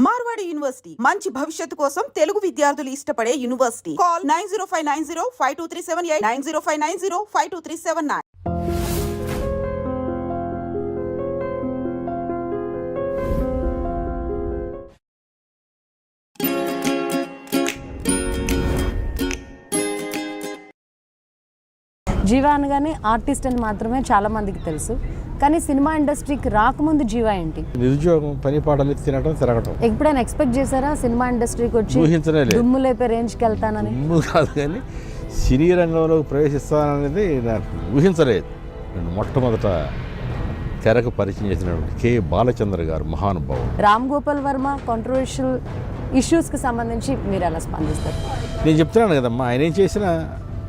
Marwadi university మంచి భవిష్యత్తు కోసం తెలుగు విద్యార్థులు ఇష్టపడే యూనివర్సిటీ. కాల్ 9059052378 9059052379. జీవా అనగానే ఆర్టిస్ట్ అని మాత్రమే చాలా మందికి తెలుసు, కానీ సినిమా ఇండస్ట్రీకి రాకముందు జీవా ఏంటి? నిరుద్యోగం, పని పాటలు తినడం, తిరగటం. ఎప్పుడైనా ఎక్స్పెక్ట్ చేశారా సినిమా ఇండస్ట్రీకి వచ్చి దుమ్ము లేపే రేంజ్కి వెళ్తానని? కాదు, కానీ సినీ రంగంలోకి ప్రవేశిస్తాననేది నాకు ఊహించలేదు. నేను మొట్టమొదట తెరకు పరిచయం చేసినటువంటి కె బాలచంద్ర గారు, మహానుభావుడు. రామ్ గోపాల్ వర్మ కాంట్రవర్షియల్ ఇష్యూస్కి సంబంధించి మీరు ఎలా స్పందిస్తారు? నేను చెప్తున్నాను కదమ్మా, ఆయన ఏం చేసినా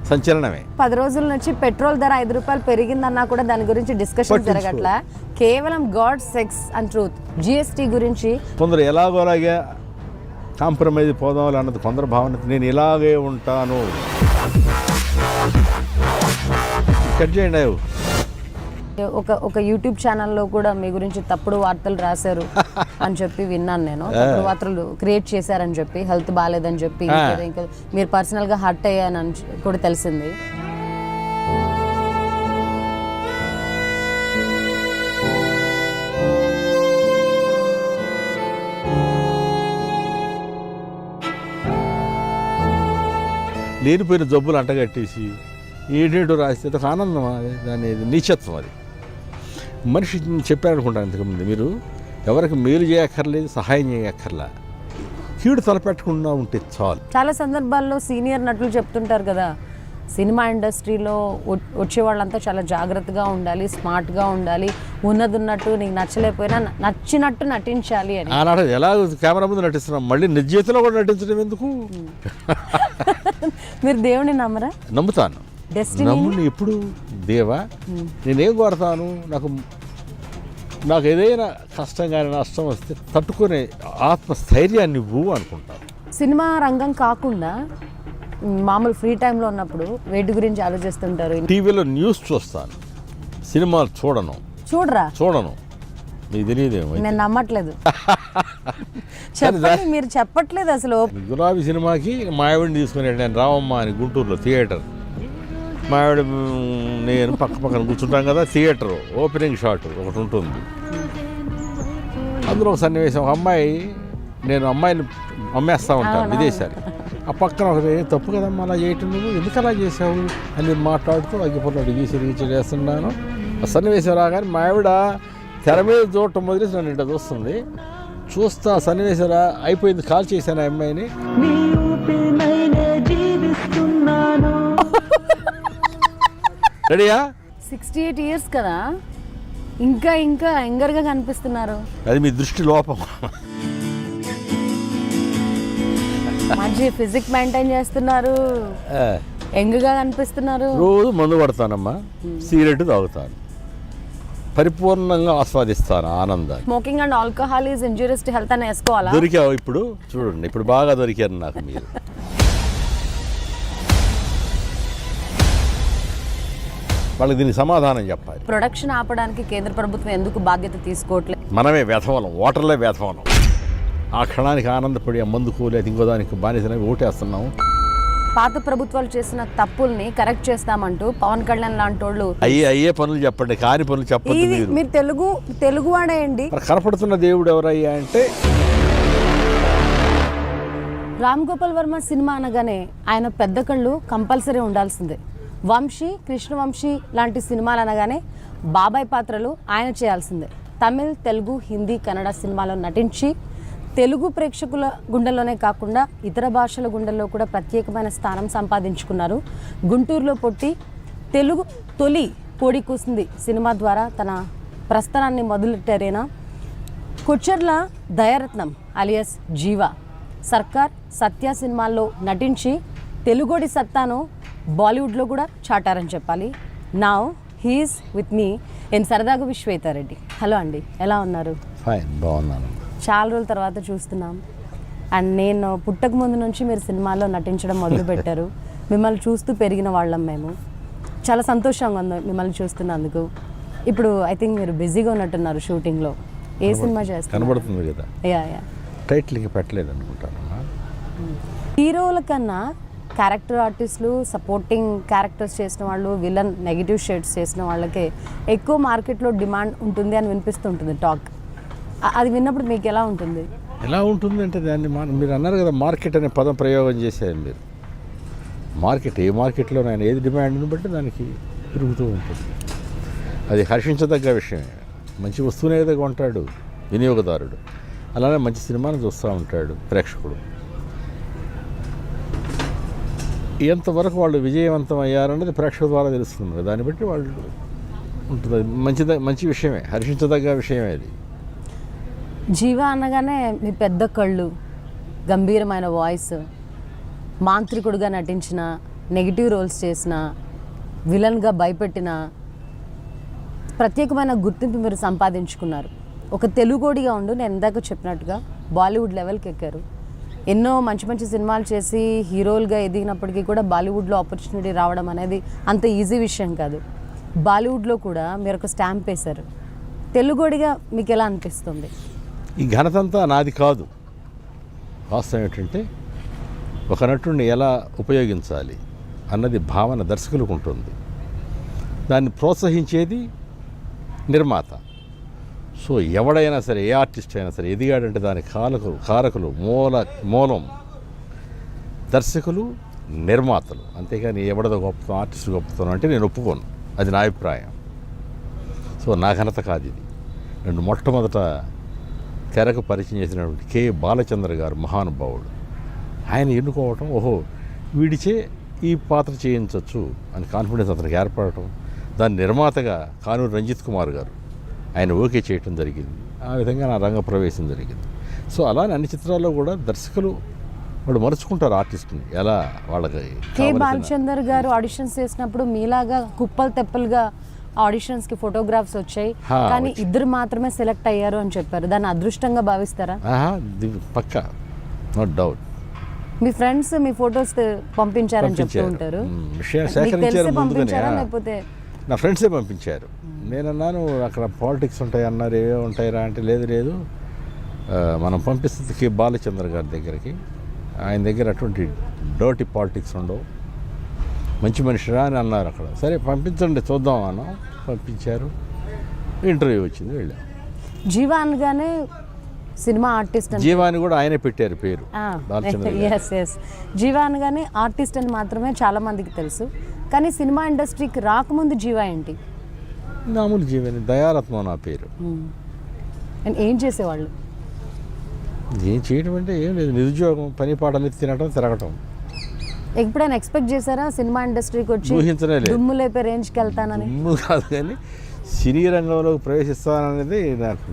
సంచలనమే. 10 రోజుల నుంచి పెట్రోల్ ధర 5 రూపాయలు పెరిగిందన్నా కూడా దాని గురించి డిస్కషన్ జరగట్లా. కేవలం God, sex and truth, GST గురించి కొందరు ఎలాగోలాగా కాంప్రమైజ్ పోదాం అన్నది కొందరు భావన. నేను ఇలాగే ఉంటాను. కట్ చేయండి. ఒక యూట్యూబ్ ఛానల్లో కూడా మీ గురించి తప్పుడు వార్తలు రాశారు అని చెప్పి విన్నాను నేను. తప్పుడు వార్తలు క్రియేట్ చేశారని చెప్పి, హెల్త్ బాగాలేదని చెప్పి, ఇంకా మీరు పర్సనల్గా హర్ట్ అయ్యానని కూడా తెలిసింది. లేనిపోయిన జబ్బులు అంటగట్టేసి ఏంటేంటో రాస్తే ఒక ఆనందం, దాని నీచత్వం. అది మనిషి చెప్పారనుకుంటాను ఇంతకుముందు, మీరు ఎవరికి మేలు చేయక్కర్లేదు, సహాయం చేయక్కర్లా, కీడు తలపెట్టకుండా ఉంటే చాలు. చాలా సందర్భాల్లో సీనియర్ నటులు చెప్తుంటారు కదా, సినిమా ఇండస్ట్రీలో వచ్చే వాళ్ళంతా చాలా జాగ్రత్తగా ఉండాలి, స్మార్ట్గా ఉండాలి, ఉన్నట్టు నీకు నచ్చలేకపోయినా నచ్చినట్టు నటించాలి అని. ఆనాడు ఎలా కెమెరా ముందు నటిస్తున్నాం, మళ్ళీ నిజ జీవితంలో కూడా నటించడం ఎందుకు? మీరు దేవుని నమ్మరా? నమ్ముతాను. నమ్ముని ఎప్పుడు దేవా, నేనేం కోరతాను, నాకు ఏదైనా కష్టం కానీ నష్టం వస్తే తట్టుకునే ఆత్మస్థైర్యాన్ని ఇవ్వు అనుకుంటాను. సినిమా రంగం కాకుండా మామూలు ఫ్రీ టైంలో ఉన్నప్పుడు వేటి గురించి ఆలోచిస్తుంటారు? టీవీలో న్యూస్ చూస్తాను, సినిమాలు చూడను. మీకు తెలియదేమో, నేను నమ్మట్లేదు. చెప్పండి, మీరు చెప్పట్లేదు అసలు. గులాబీ సినిమాకి మా ఆవిడని తీసుకుని నేను రావమ్మ అని గుంటూరులో థియేటర్, మా ఆవిడ నేను పక్కన కూర్చుంటాం కదా, థియేటర్ ఓపెనింగ్ షాట్ ఒకటి ఉంటుంది. అందులో ఒక సన్నివేశం, ఒక అమ్మాయి, నేను అమ్మాయిని అమ్మేస్తూ ఉంటాను విదేశాలు, ఆ పక్కన ఒకటి తప్పు కదమ్మా అలా చేయటం, నువ్వు ఎందుకు అలా చేసావు అని మాట్లాడుతూ అగ్గిపోతాడు గీసి చేస్తున్నాను. ఆ సన్నివేశం రాగానే మా ఆవిడ తెర మీద చూడటం మొదలేసి నన్ను ఇంట చూస్తుంది. చూస్తా సన్నివేశం అయిపోయింది, కాల్ చేశాను ఆ అమ్మాయిని. రెడీయా? 68 years కదా, ఇంకా యంగర్గా కనిపిస్తున్నారు. అది మీ దృష్టి లోపం. మంచి ఫిజిక్ మెయింటైన్ చేస్తున్నారు, యంగ్గా కనిపిస్తున్నారు. రోజు మందు పడతానమ్మా, సిగరెట్ తాగుతాను, పరిపూర్ణంగా ఆస్వాదిస్తాను ఆనందాన్ని. Smoking and alcohol is injurious to health అని వేసుకోవాలా? దొరికావు ఇప్పుడు, చూడండి ఇప్పుడు బాగా దొరికారు నాకు మీరు. వాళ్ళకి దీనికి సమాధానం చెప్పాలి. ప్రొడక్షన్ ఆపడానికి కేంద్ర ప్రభుత్వం ఎందుకు బాధ్యత తీసుకోవట్లేదు? మనమే వేధవలం, ఓటర్లే వేధవలం. ఆ క్షణానికి ఆనందపడి ఆ మందుకు లేదా ఇంకో దానికి బానిసనవి ఓటేస్తున్నాము. పాత ప్రభుత్వాలు చేసిన తప్పుల్ని కరెక్ట్ చేస్తామంటూ పవన్ కళ్యాణ్ లాంటి వాళ్ళు అయ్యే పనులు చెప్పండి, కాని పనులు చెప్పండి. మీరు తెలుగు వాడేయండి. కనపడుతున్న దేవుడు ఎవరయ్యా అంటే రామ్ గోపాల్ వర్మ సినిమా అనగానే ఆయన పెద్ద కళ్ళు కంపల్సరీ ఉండాల్సిందే. వంశీ, కృష్ణవంశీ లాంటి సినిమాలు అనగానే బాబాయ్ పాత్రలు ఆయన చేయాల్సిందే. తమిళ్, తెలుగు, హిందీ, కన్నడ సినిమాలో నటించి తెలుగు ప్రేక్షకుల గుండెల్లోనే కాకుండా ఇతర భాషల గుండెల్లో కూడా ప్రత్యేకమైన స్థానం సంపాదించుకున్నారు. గుంటూరులో పుట్టి తెలుగు తొలి కోడి కూసింది సినిమా ద్వారా తన ప్రస్థానాన్ని మొదలెట్టారైనా కొచ్చర్ల దయారత్నం అలియాస్ జీవా, సర్కార్, సత్య సినిమాల్లో నటించి తెలుగోడి సత్తాను బాలీవుడ్లో కూడా చాటారని చెప్పాలి. Now he's with me in సరదాగా విశ్వేతారెడ్డి. హలో అండి, ఎలా ఉన్నారు? ఫైన్, బాగున్నాను. చాలా రోజుల తర్వాత చూస్తున్నాం. అండ్ నేను పుట్టక ముందు నుంచి మీరు సినిమాల్లో నటించడం మొదలుపెట్టారు. మిమ్మల్ని చూస్తూ పెరిగిన వాళ్ళం మేము. చాలా సంతోషంగా ఉంది మిమ్మల్ని చూస్తున్నందుకు. ఇప్పుడు ఐ థింక్ మీరు బిజీగా ఉన్నట్టున్నారు షూటింగ్లో. ఏ సినిమా చేస్తారు? కనబడుతుంది కదా, యా యా. టైటిల్కి పెట్టలేదు అనుకుంటాను. హీరోల కన్నా క్యారెక్టర్ ఆర్టిస్టులు, సపోర్టింగ్ క్యారెక్టర్స్ చేసిన వాళ్ళు, విలన్ నెగిటివ్ షేడ్స్ చేసిన వాళ్ళకే ఎక్కువ మార్కెట్లో డిమాండ్ ఉంటుంది అని వినిపిస్తుంటుంది టాక్. అది విన్నప్పుడు మీకు ఎలా ఉంటుంది? ఎలా ఉంటుంది అంటే దాన్ని మీరు అన్నారు కదా, మార్కెట్ అనే పదం ప్రయోగం చేశారు మీరు. మార్కెట్, ఏ మార్కెట్లో ఆయన ఏది డిమాండ్ని బట్టి దానికి పెరుగుతూ ఉంటుంది. అది హర్షించదగ్గ విషయమే. మంచి వస్తువునే ఏదో కొంటాడు వినియోగదారుడు, అలానే మంచి సినిమాను చూస్తూ ఉంటాడు ప్రేక్షకుడు. ఎంతవరకు వాళ్ళు విజయవంతం అయ్యారన్నది ప్రేక్షకుల ద్వారా తెలుస్తుంది. దాన్ని బట్టి వాళ్ళు ఉంటుంది. మంచి విషయమే, హర్షించదగ్గ విషయమే అది. జీవ అనగానే మీ పెద్ద కళ్ళు, గంభీరమైన వాయిస్, మాంత్రికుడుగా నటించిన, నెగిటివ్ రోల్స్ చేసిన, విలన్గా భయపెట్టిన ప్రత్యేకమైన గుర్తింపు మీరు సంపాదించుకున్నారు. ఒక తెలుగోడిగా ఉండు, నేను ఇందాక చెప్పినట్టుగా బాలీవుడ్ లెవెల్కి ఎక్కారు. ఎన్నో మంచి మంచి సినిమాలు చేసి హీరోలుగా ఎదిగినప్పటికీ కూడా బాలీవుడ్లో ఆపర్చునిటీ రావడం అనేది అంత ఈజీ విషయం కాదు. బాలీవుడ్లో కూడా మీరు ఒక స్టాంప్ వేశారు. తెలుగోడిగా మీకు ఎలా అనిపిస్తుంది? ఈ ఘనతంతా నాది కాదు. వాస్తవం ఏంటంటే ఒక నటుడిని ఎలా ఉపయోగించాలి అన్నది భావన దర్శకులకు ఉంటుంది. దాన్ని ప్రోత్సహించేది నిర్మాత. సో ఎవడైనా సరే, ఏ ఆర్టిస్ట్ అయినా సరే ఎదిగాడంటే దాని కారకులు మూలం దర్శకులు, నిర్మాతలు. అంతేగాని ఎవడదో గొప్పతనం, ఆర్టిస్ట్ గొప్పతనం అంటే నేను ఒప్పుకోను. అది నా అభిప్రాయం. సో నా ఘనత కాదు ఇది. నేను మొట్టమొదట తెరకు పరిచయం చేసినటువంటి కె బాలచంద్ర గారు మహానుభావుడు. ఆయన ఎన్నుకోవటం, ఓహో వీడిచే ఈ పాత్ర చేయించవచ్చు అని కాన్ఫిడెన్స్ అతనికి ఏర్పడటం, దాని నిర్మాతగా కానూరు రంజిత్ కుమార్ గారు ఆయన ఓకే చేయటం జరిగింది. ఆ విధంగా నా రంగ ప్రవేశం జరిగింది. సో అలానే అన్ని చిత్రాల్లో కూడా దర్శకులు వాళ్ళు మరుచుకుంటారు ఆర్టిస్ట్ని ఎలా వాళ్ళకి. కె బాలచందర్ గారు ఆడిషన్స్ చేసినప్పుడు మీలాగా కుప్పలు తెప్పలుగా ఆడిషన్స్కి ఫోటోగ్రాఫ్స్ వచ్చాయి, కానీ ఇద్దరు మాత్రమే సెలెక్ట్ అయ్యారు అని చెప్పారు. దాన్ని అదృష్టంగా భావిస్తారా? పక్కా, నో డౌట్. మీ ఫ్రెండ్స్ మీ ఫొటోస్ పంపించారని చెప్తూ ఉంటారు. పంపించారా లేకపోతే? నా ఫ్రెండ్సే పంపించారు. నేనన్నాను అక్కడ పాలిటిక్స్ ఉంటాయి అన్నారు, ఏవే ఉంటాయిరా అంటే లేదు మనం పంపిస్తుంది కె బాలచంద్ర గారి దగ్గరికి. ఆయన దగ్గర అటువంటి డర్టీ పాలిటిక్స్ ఉండవు, మంచి మనిషిరా అని అన్నారు అక్కడ. సరే పంపించండి చూద్దాం అన్నాం, పంపించారు. ఇంటర్వ్యూ వచ్చింది, వెళ్ళాం. జీవ అనగానే సినిమా ఆర్టిస్ట్, జీవాని కూడా ఆయనే పెట్టారు పేరు. జీవ అనగానే ఆర్టిస్ట్ అని మాత్రమే చాలా మందికి తెలుసు. కానీ సినిమా ఇండస్ట్రీకి రాకముందు జీవ ఏంటి? మామూలు జీవని, దయారత్నం నా పేరు. ఏం చేసేవాళ్ళు? ఏం చేయడం అంటే ఏం లేదు, నిరుద్యోగం, పని పాటలు తినటం, తిరగటం. ఎప్పుడైనా ఎక్స్పెక్ట్ చేశారా సినిమా ఇండస్ట్రీకి వచ్చి ఊహించలేదు, దుమ్ము లేపే రేంజ్కి వెళ్తానని? దుమ్ము కాదు కానీ సినీ రంగంలోకి ప్రవేశిస్తాననేది నాకు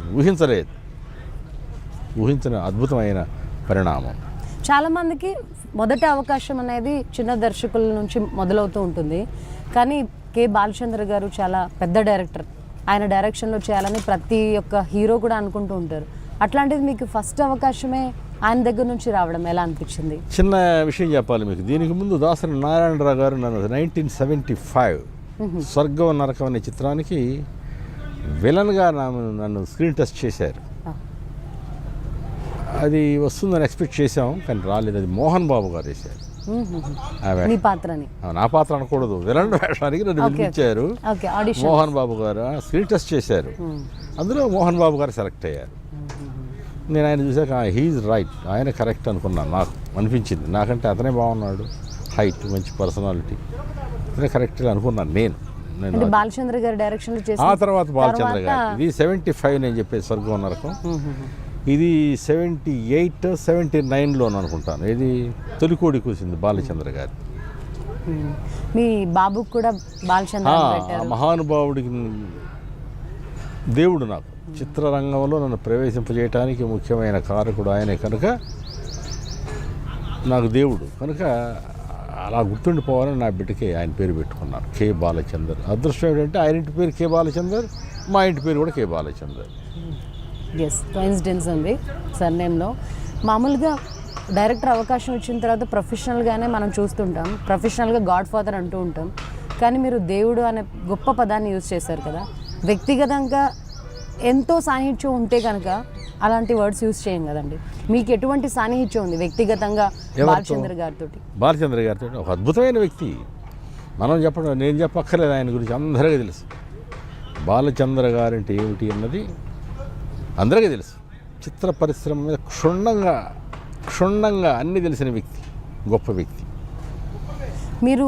ఊహించిన అద్భుతమైన పరిణామం. చాలామందికి మొదటి అవకాశం అనేది చిన్న దర్శకుల నుంచి మొదలవుతూ ఉంటుంది. కానీ కె బాలచంద్ర గారు చాలా పెద్ద డైరెక్టర్, ఆయన డైరెక్షన్లో చేయాలని ప్రతి ఒక్క హీరో కూడా అనుకుంటూ ఉంటారు. అట్లాంటిది మీకు ఫస్ట్ అవకాశమే ఆయన దగ్గర నుంచి రావడం ఎలా అనిపించింది? చిన్న విషయం చెప్పాలి మీకు. దీనికి ముందు దాసరి నారాయణరావు గారు నన్ను 1975 స్వర్గం నరకం అనే చిత్రానికి విలన్గా నన్ను స్క్రీన్ టెస్ట్ చేశారు. అది వస్తుందని ఎక్స్పెక్ట్ చేసాం, కానీ రాలేదు. అది మోహన్ బాబు గారు వేశారు మీ పాత్రని. నా పాత్ర అనకూడదు, విలన్ వేషానికి నన్ను పిలిపించారు. మోహన్ బాబు గారు స్క్రీన్ టెస్ట్ చేశారు. అందులో మోహన్ బాబు గారు సెలెక్ట్ అయ్యారు. నేను ఆయన చూసాక హీఈస్ రైట్, ఆయన కరెక్ట్ అనుకున్నాను. నాకు అనిపించింది, నాకంటే అతనే బాగున్నాడు, హైట్, మంచి పర్సనాలిటీ, అతనే కరెక్ట్ అనుకున్నాను నేను. బాలచంద్ర గారి డైరెక్షన్ ఆ తర్వాత బాలచంద్ర గారు, ఇది 75 నేను చెప్పేది స్వర్గం నరకం. ఇది 78, 79లో అనుకుంటాను. ఇది తొలికోడి కూసింది బాలచంద్ర గారి. మీ బాబుకి కూడా బాలచంద్ర మహానుభావుడికి దేవుడు. నాకు చిత్రరంగంలో నన్ను ప్రవేశింపజేయడానికి ముఖ్యమైన కారకుడు ఆయనే కనుక నాకు దేవుడు. కనుక అలా గుర్తుండిపోవాలని నా బిడ్డకి ఆయన పేరు పెట్టుకున్నాను, కె బాలచందర్. అదృష్టం ఏంటంటే ఆయన ఇంటి పేరు కె బాలచందర్, మా ఇంటి పేరు కూడా కె బాలచందర్. ఎస్, కోయిన్సిడెన్స్ ఉంది సర్నేమ్లో. మామూలుగా డైరెక్టర్ అవకాశం వచ్చిన తర్వాత ప్రొఫెషనల్గానే మనం చూస్తుంటాం, ప్రొఫెషనల్గా గాడ్ ఫాదర్ అంటూ ఉంటాం. కానీ మీరు దేవుడు అనే గొప్ప పదాన్ని యూజ్ చేశారు కదా. వ్యక్తిగతంగా ఎంతో సాన్నిహిత్యం ఉంటే కనుక అలాంటి వర్డ్స్ యూజ్ చేయం కదండి. మీకు ఎటువంటి సాన్నిహిత్యం ఉంది వ్యక్తిగతంగా బాలచంద్ర గారితో? బాలచంద్ర గారితో ఒక అద్భుతమైన వ్యక్తి. మనం చెప్పడం, నేను చెప్పక్కర్లేదు, ఆయన గురించి అందరికీ తెలుసు. బాలచంద్ర గారంటే ఏమిటి అన్నది అందరికీ తెలుసు. చిత్ర పరిశ్రమ మీద క్షుణ్ణంగా అన్నీ తెలిసిన వ్యక్తి, గొప్ప వ్యక్తి. మీరు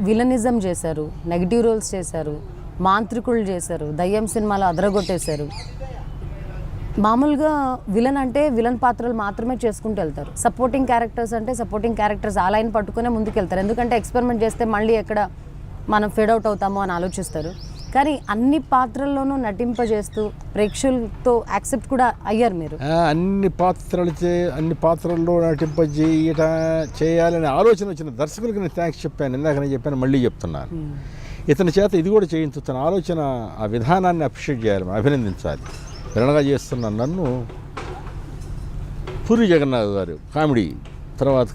విలనిజం చేశారు, నెగిటివ్ రోల్స్ చేశారు, మాంత్రికులు చేశారు, దయ్యం సినిమాలో అదరగొట్టేశారు. మామూలుగా విలన్ అంటే విలన్ పాత్రలు మాత్రమే చేసుకుంటూ వెళ్తారు. సపోర్టింగ్ క్యారెక్టర్స్ అంటే సపోర్టింగ్ క్యారెక్టర్స్ ఆ లైన్ పట్టుకునే ముందుకు వెళ్తారు. ఎందుకంటే ఎక్స్పెరిమెంట్ చేస్తే మళ్ళీ ఎక్కడ మనం ఫెడ్ అవుట్ అవుతామో అని ఆలోచిస్తారు. కానీ అన్ని పాత్రల్లోనూ నటింపజేస్తూ ప్రేక్షకులతో యాక్సెప్ట్ కూడా అయ్యారు మీరు. అన్ని పాత్రల్లో చేయాలనే ఆలోచన వచ్చిన దర్శకులకి నేను థ్యాంక్స్ చెప్పాను. ఇందాక నేను చెప్పాను, మళ్ళీ చెప్తున్నాను. ఇతని చేత ఇది కూడా చేయించు, తన ఆలోచన, ఆ విధానాన్ని అప్రిషియేట్ చేయాలి, అభినందించాలి. విరణగా చేస్తున్న నన్ను పూరి జగన్నాథ్ గారు కామెడీ, తర్వాత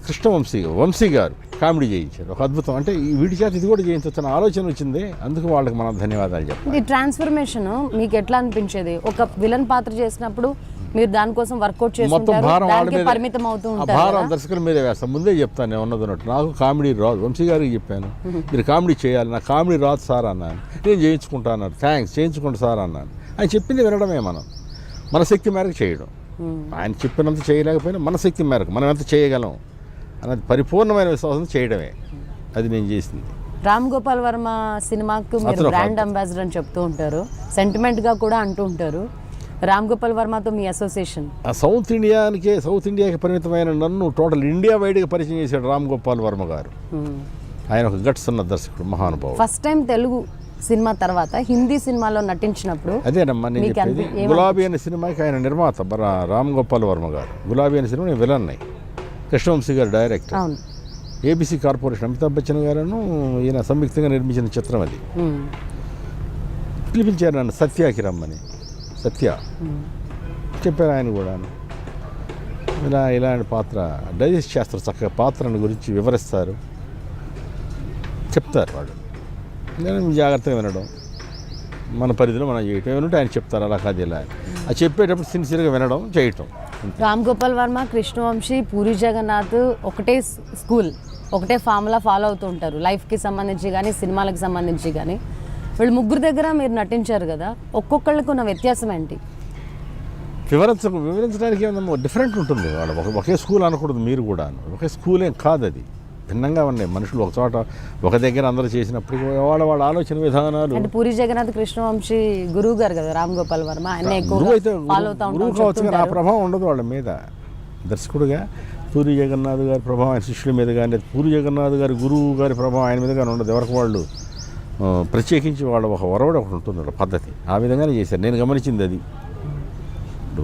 వంశీ గారు కామెడీ చేయించారు. ఒక అద్భుతం. అంటే వీటి చేత ఇది కూడా చేయించవచ్చు ఆలోచన వచ్చింది. అందుకు వాళ్ళకి మనం ధన్యవాదాలు చెప్పాలి. ఈ ట్రాన్స్ఫర్మేషన్ మీకు ఎట్లా అనిపించేది? ఒక విలన్ పాత్ర చేసినప్పుడు మీరు దానికోసం వర్కౌట్ చేస్తుంటారు, దానికి పరిమితం అవుతూ ఉంటారు. భారం దర్శకుల మీద వేస్తాం. ముందే చెప్తాను, నేను ఉన్నదన్నట్టు నాకు కామెడీ రాదు. వంశీ గారికి చెప్పాను, మీరు కామెడీ చేయాలి, నాకు కామెడీ రాదు సార్ అన్నాను. నేను చేయించుకుంటా అన్నారు. థ్యాంక్స్, చేయించుకుంటా సార్ అన్నాను. ఆయన చెప్పింది వినడమే, మన శక్తి మేరకు చేయడం. ఆయన చెప్పినంత చేయలేకపోయినా మన శక్తి మేరకు మనం ఎంత చేయగలం అన్నది పరిపూర్ణమైన విశ్వాసం చేయడమే. అది నేను చేసింది. రామ్ గోపాల్ వర్మ సినిమాకు మీరు బ్రాండ్ అంబాసిడర్ అని చెప్తూ ఉంటారు, సెంటిమెంట్గా కూడా అంటూ ఉంటారు. రామ్ గోపాల్ వర్మతో మీ అసోసియేషన్? సౌత్ ఇండియాకి పరిమితమైన నన్ను టోటల్ ఇండియా వైడ్గా పరిచయం చేశాడు రామ్ గోపాల్ వర్మ గారు. ఆయన ఒక గట్స్ ఉన్న దర్శకుడు, మహానుభావుడు. ఫస్ట్ టైం తెలుగు సినిమా తర్వాత హిందీ సినిమాలో నటించినప్పుడు అదేనమ్మా నేను చెప్పేది. గులాబీ అనే సినిమాకి ఆయన నిర్మాత రామ్ గోపాల్ వర్మ గారు. గులాబీ అనే సినిమా నేను విలన్ అయ్యి, Krishna Vamsi garu director. ABC corporation Amitabh Bachchan గారును ఈయన సంయుక్తంగా నిర్మించిన చిత్రం అది. పిలిపించారు నన్ను సత్యాకి రమ్మని. సత్య చెప్పారు ఆయన కూడాను, ఇలాంటి పాత్ర డైజెస్ట్ చేస్తారు, చక్కగా పాత్రను గురించి వివరిస్తారు, చెప్తారు వాళ్ళు. నేను జాగ్రత్తగా వినడం, మన పరిధిలో మనం చేయటం. ఏమంటే ఆయన చెప్తారు అలా కాదు ఇలా, అది చెప్పేటప్పుడు సిన్సియర్గా వినడం, చేయటం. రామ్ గోపాల్ వర్మ, కృష్ణవంశీ, పూరి జగన్నాథ్ ఒకటే స్కూల్, ఒకటే ఫార్ములా ఫాలో అవుతూ ఉంటారు, లైఫ్కి సంబంధించి కానీ సినిమాలకు సంబంధించి కానీ. వీళ్ళు ముగ్గురు దగ్గర మీరు నటించారు కదా, ఒక్కొక్కళ్ళకి ఉన్న వ్యత్యాసం ఏంటి? వివరించడానికి ఏమన్నా డిఫరెంట్ ఉంటుంది. వాళ్ళు ఒకే స్కూల్ అనకూడదు, మీరు కూడా ఒకే స్కూల్ ఏం కాదు, అది భిన్నంగా ఉన్నాయి. మనుషులు ఒక చోట ఒక దగ్గర అందరూ చేసినప్పటికీ వాళ్ళ ఆలోచన విధానాలు. అంటే పూరి జగన్నాథ్, కృష్ణవంశీ గురువు గారు కదా రామ్ గోపాల్ వర్మ, ఆయన ఎక్కువగా ఫాలో అవుతా గురువు కావచ్చు కానీ ఆ ప్రభావం ఉండదు వాళ్ళ మీద. దర్శకుడుగా పూరి జగన్నాథ్ గారి ప్రభావం ఆయన శిష్యుల మీద కానీ, పూరి జగన్నాథ్ గారి గురువు గారి ప్రభావం ఆయన మీద కానీ ఉండదు. ఎవరికి వాళ్ళు ప్రత్యేకించి వాళ్ళ ఒక ఒరవడి ఒకటి ఉంటుంది, వాళ్ళ పద్ధతి. ఆ విధంగానే చేశారు, నేను గమనించింది అది.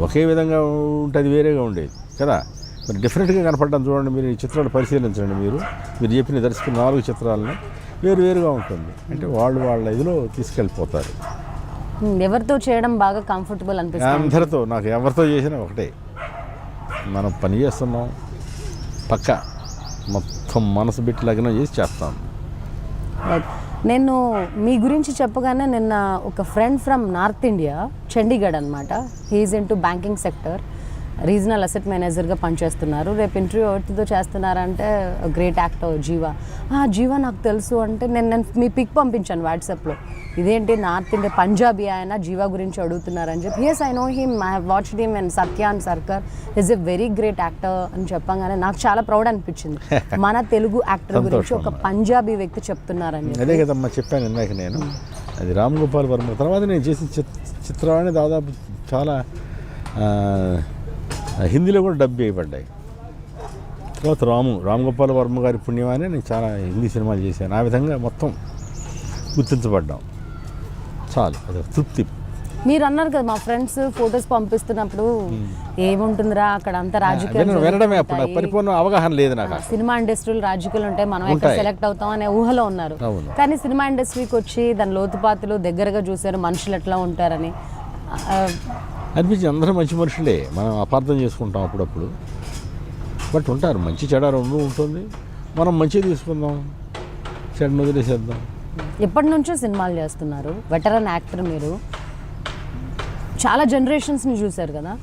ఒకే విధంగా ఉంటే అది వేరేగా ఉండేది కదా. మరి డిఫరెంట్గా కనపడడం చూడండి, మీరు ఈ చిత్రాలు పరిశీలించండి. మీరు చెప్పిన దర్శకులు 4 చిత్రాలని వేరుగా ఉంటుంది. అంటే వాళ్ళ ఇదిలో తీసుకెళ్ళిపోతారు. ఎవరితో చేయడం బాగా కంఫర్టబుల్ అనిపిస్తుంది? అందరితో. నాకు ఎవరితో చేసినా ఒకటే, మనం పని చేస్తున్నాం, పక్క మొత్తం మనసు పెట్టి లగ్నం చేసి చేస్తాం. నేను మీ గురించి చెప్పగానే నిన్న ఒక friend from north India, Chandigarh అనమాట, he is into banking sector, regional asset మేనేజర్గా పనిచేస్తున్నారు. రేపు ఇంటర్వ్యూ ఎవరితో చేస్తున్నారంటే గ్రేట్ యాక్టర్ జీవా నాకు తెలుసు అంటే నేను మీ పిక్ పంపించాను వాట్సాప్లో. ఇదేంటి నార్త్ ఇండియా పంజాబీ ఆయన జీవా గురించి అడుగుతున్నారని చెప్పి, yes I know him, I have watched him and Satyan Sarkar is a very great actor అని చెప్పగానే నాకు చాలా ప్రౌడ్ అనిపించింది. మన తెలుగు యాక్టర్ గురించి ఒక పంజాబీ వ్యక్తి చెప్తున్నారని. అదే కదమ్మా చెప్పాను ఇందాక నేను. అది రామ్ గోపాల్ వర్మ తర్వాత నేను చేసిన చిత్రాన్ని దాదాపు చాలా హిందీలో కూడా డబ్ చేయబడ్డాయి. తర్వాత రామ్ గోపాల్ వర్మ గారి పుణ్యమానే నేను చాలా హిందీ సినిమాలు చేశాను. ఆ విధంగా మొత్తం గుర్తించబడ్డాం, చాలు, అది తృప్తి. మీరు అన్నారు కదా, మా ఫ్రెండ్స్ ఫొటోస్ పంపిస్తున్నప్పుడు ఏముంటుందిరా అక్కడ అంతా రాజకీయాలు వినడమే, అప్పుడు పరిపూర్ణ అవగాహన లేదు నాకు. సినిమా ఇండస్ట్రీలో రాజకీయాలు ఉంటాయి, మనం ఎక్కడ సెలెక్ట్ అవుతాం అనే ఊహలో ఉన్నారు. కానీ సినిమా ఇండస్ట్రీకి వచ్చి దాని లోతుపాతులు దగ్గరగా చూశారు, మనుషులు ఎట్లా ఉంటారని అనిపించింది. అందరూ మంచి మనుషులే, మనం అపార్థం చేసుకుంటాం అప్పుడప్పుడు, బట్ ఉంటారు. మంచి చెడ రెండు ఉంటుంది, మనం మంచిగా తీసుకుందాం, చెడును వదిలేసేద్దాం. ఎప్పటి నుంచో సినిమాలు చేస్తున్నారు, వెటరన్ యాక్టర్ మీరు. చాలా జనరేషన్స్ని చూశారు కదా,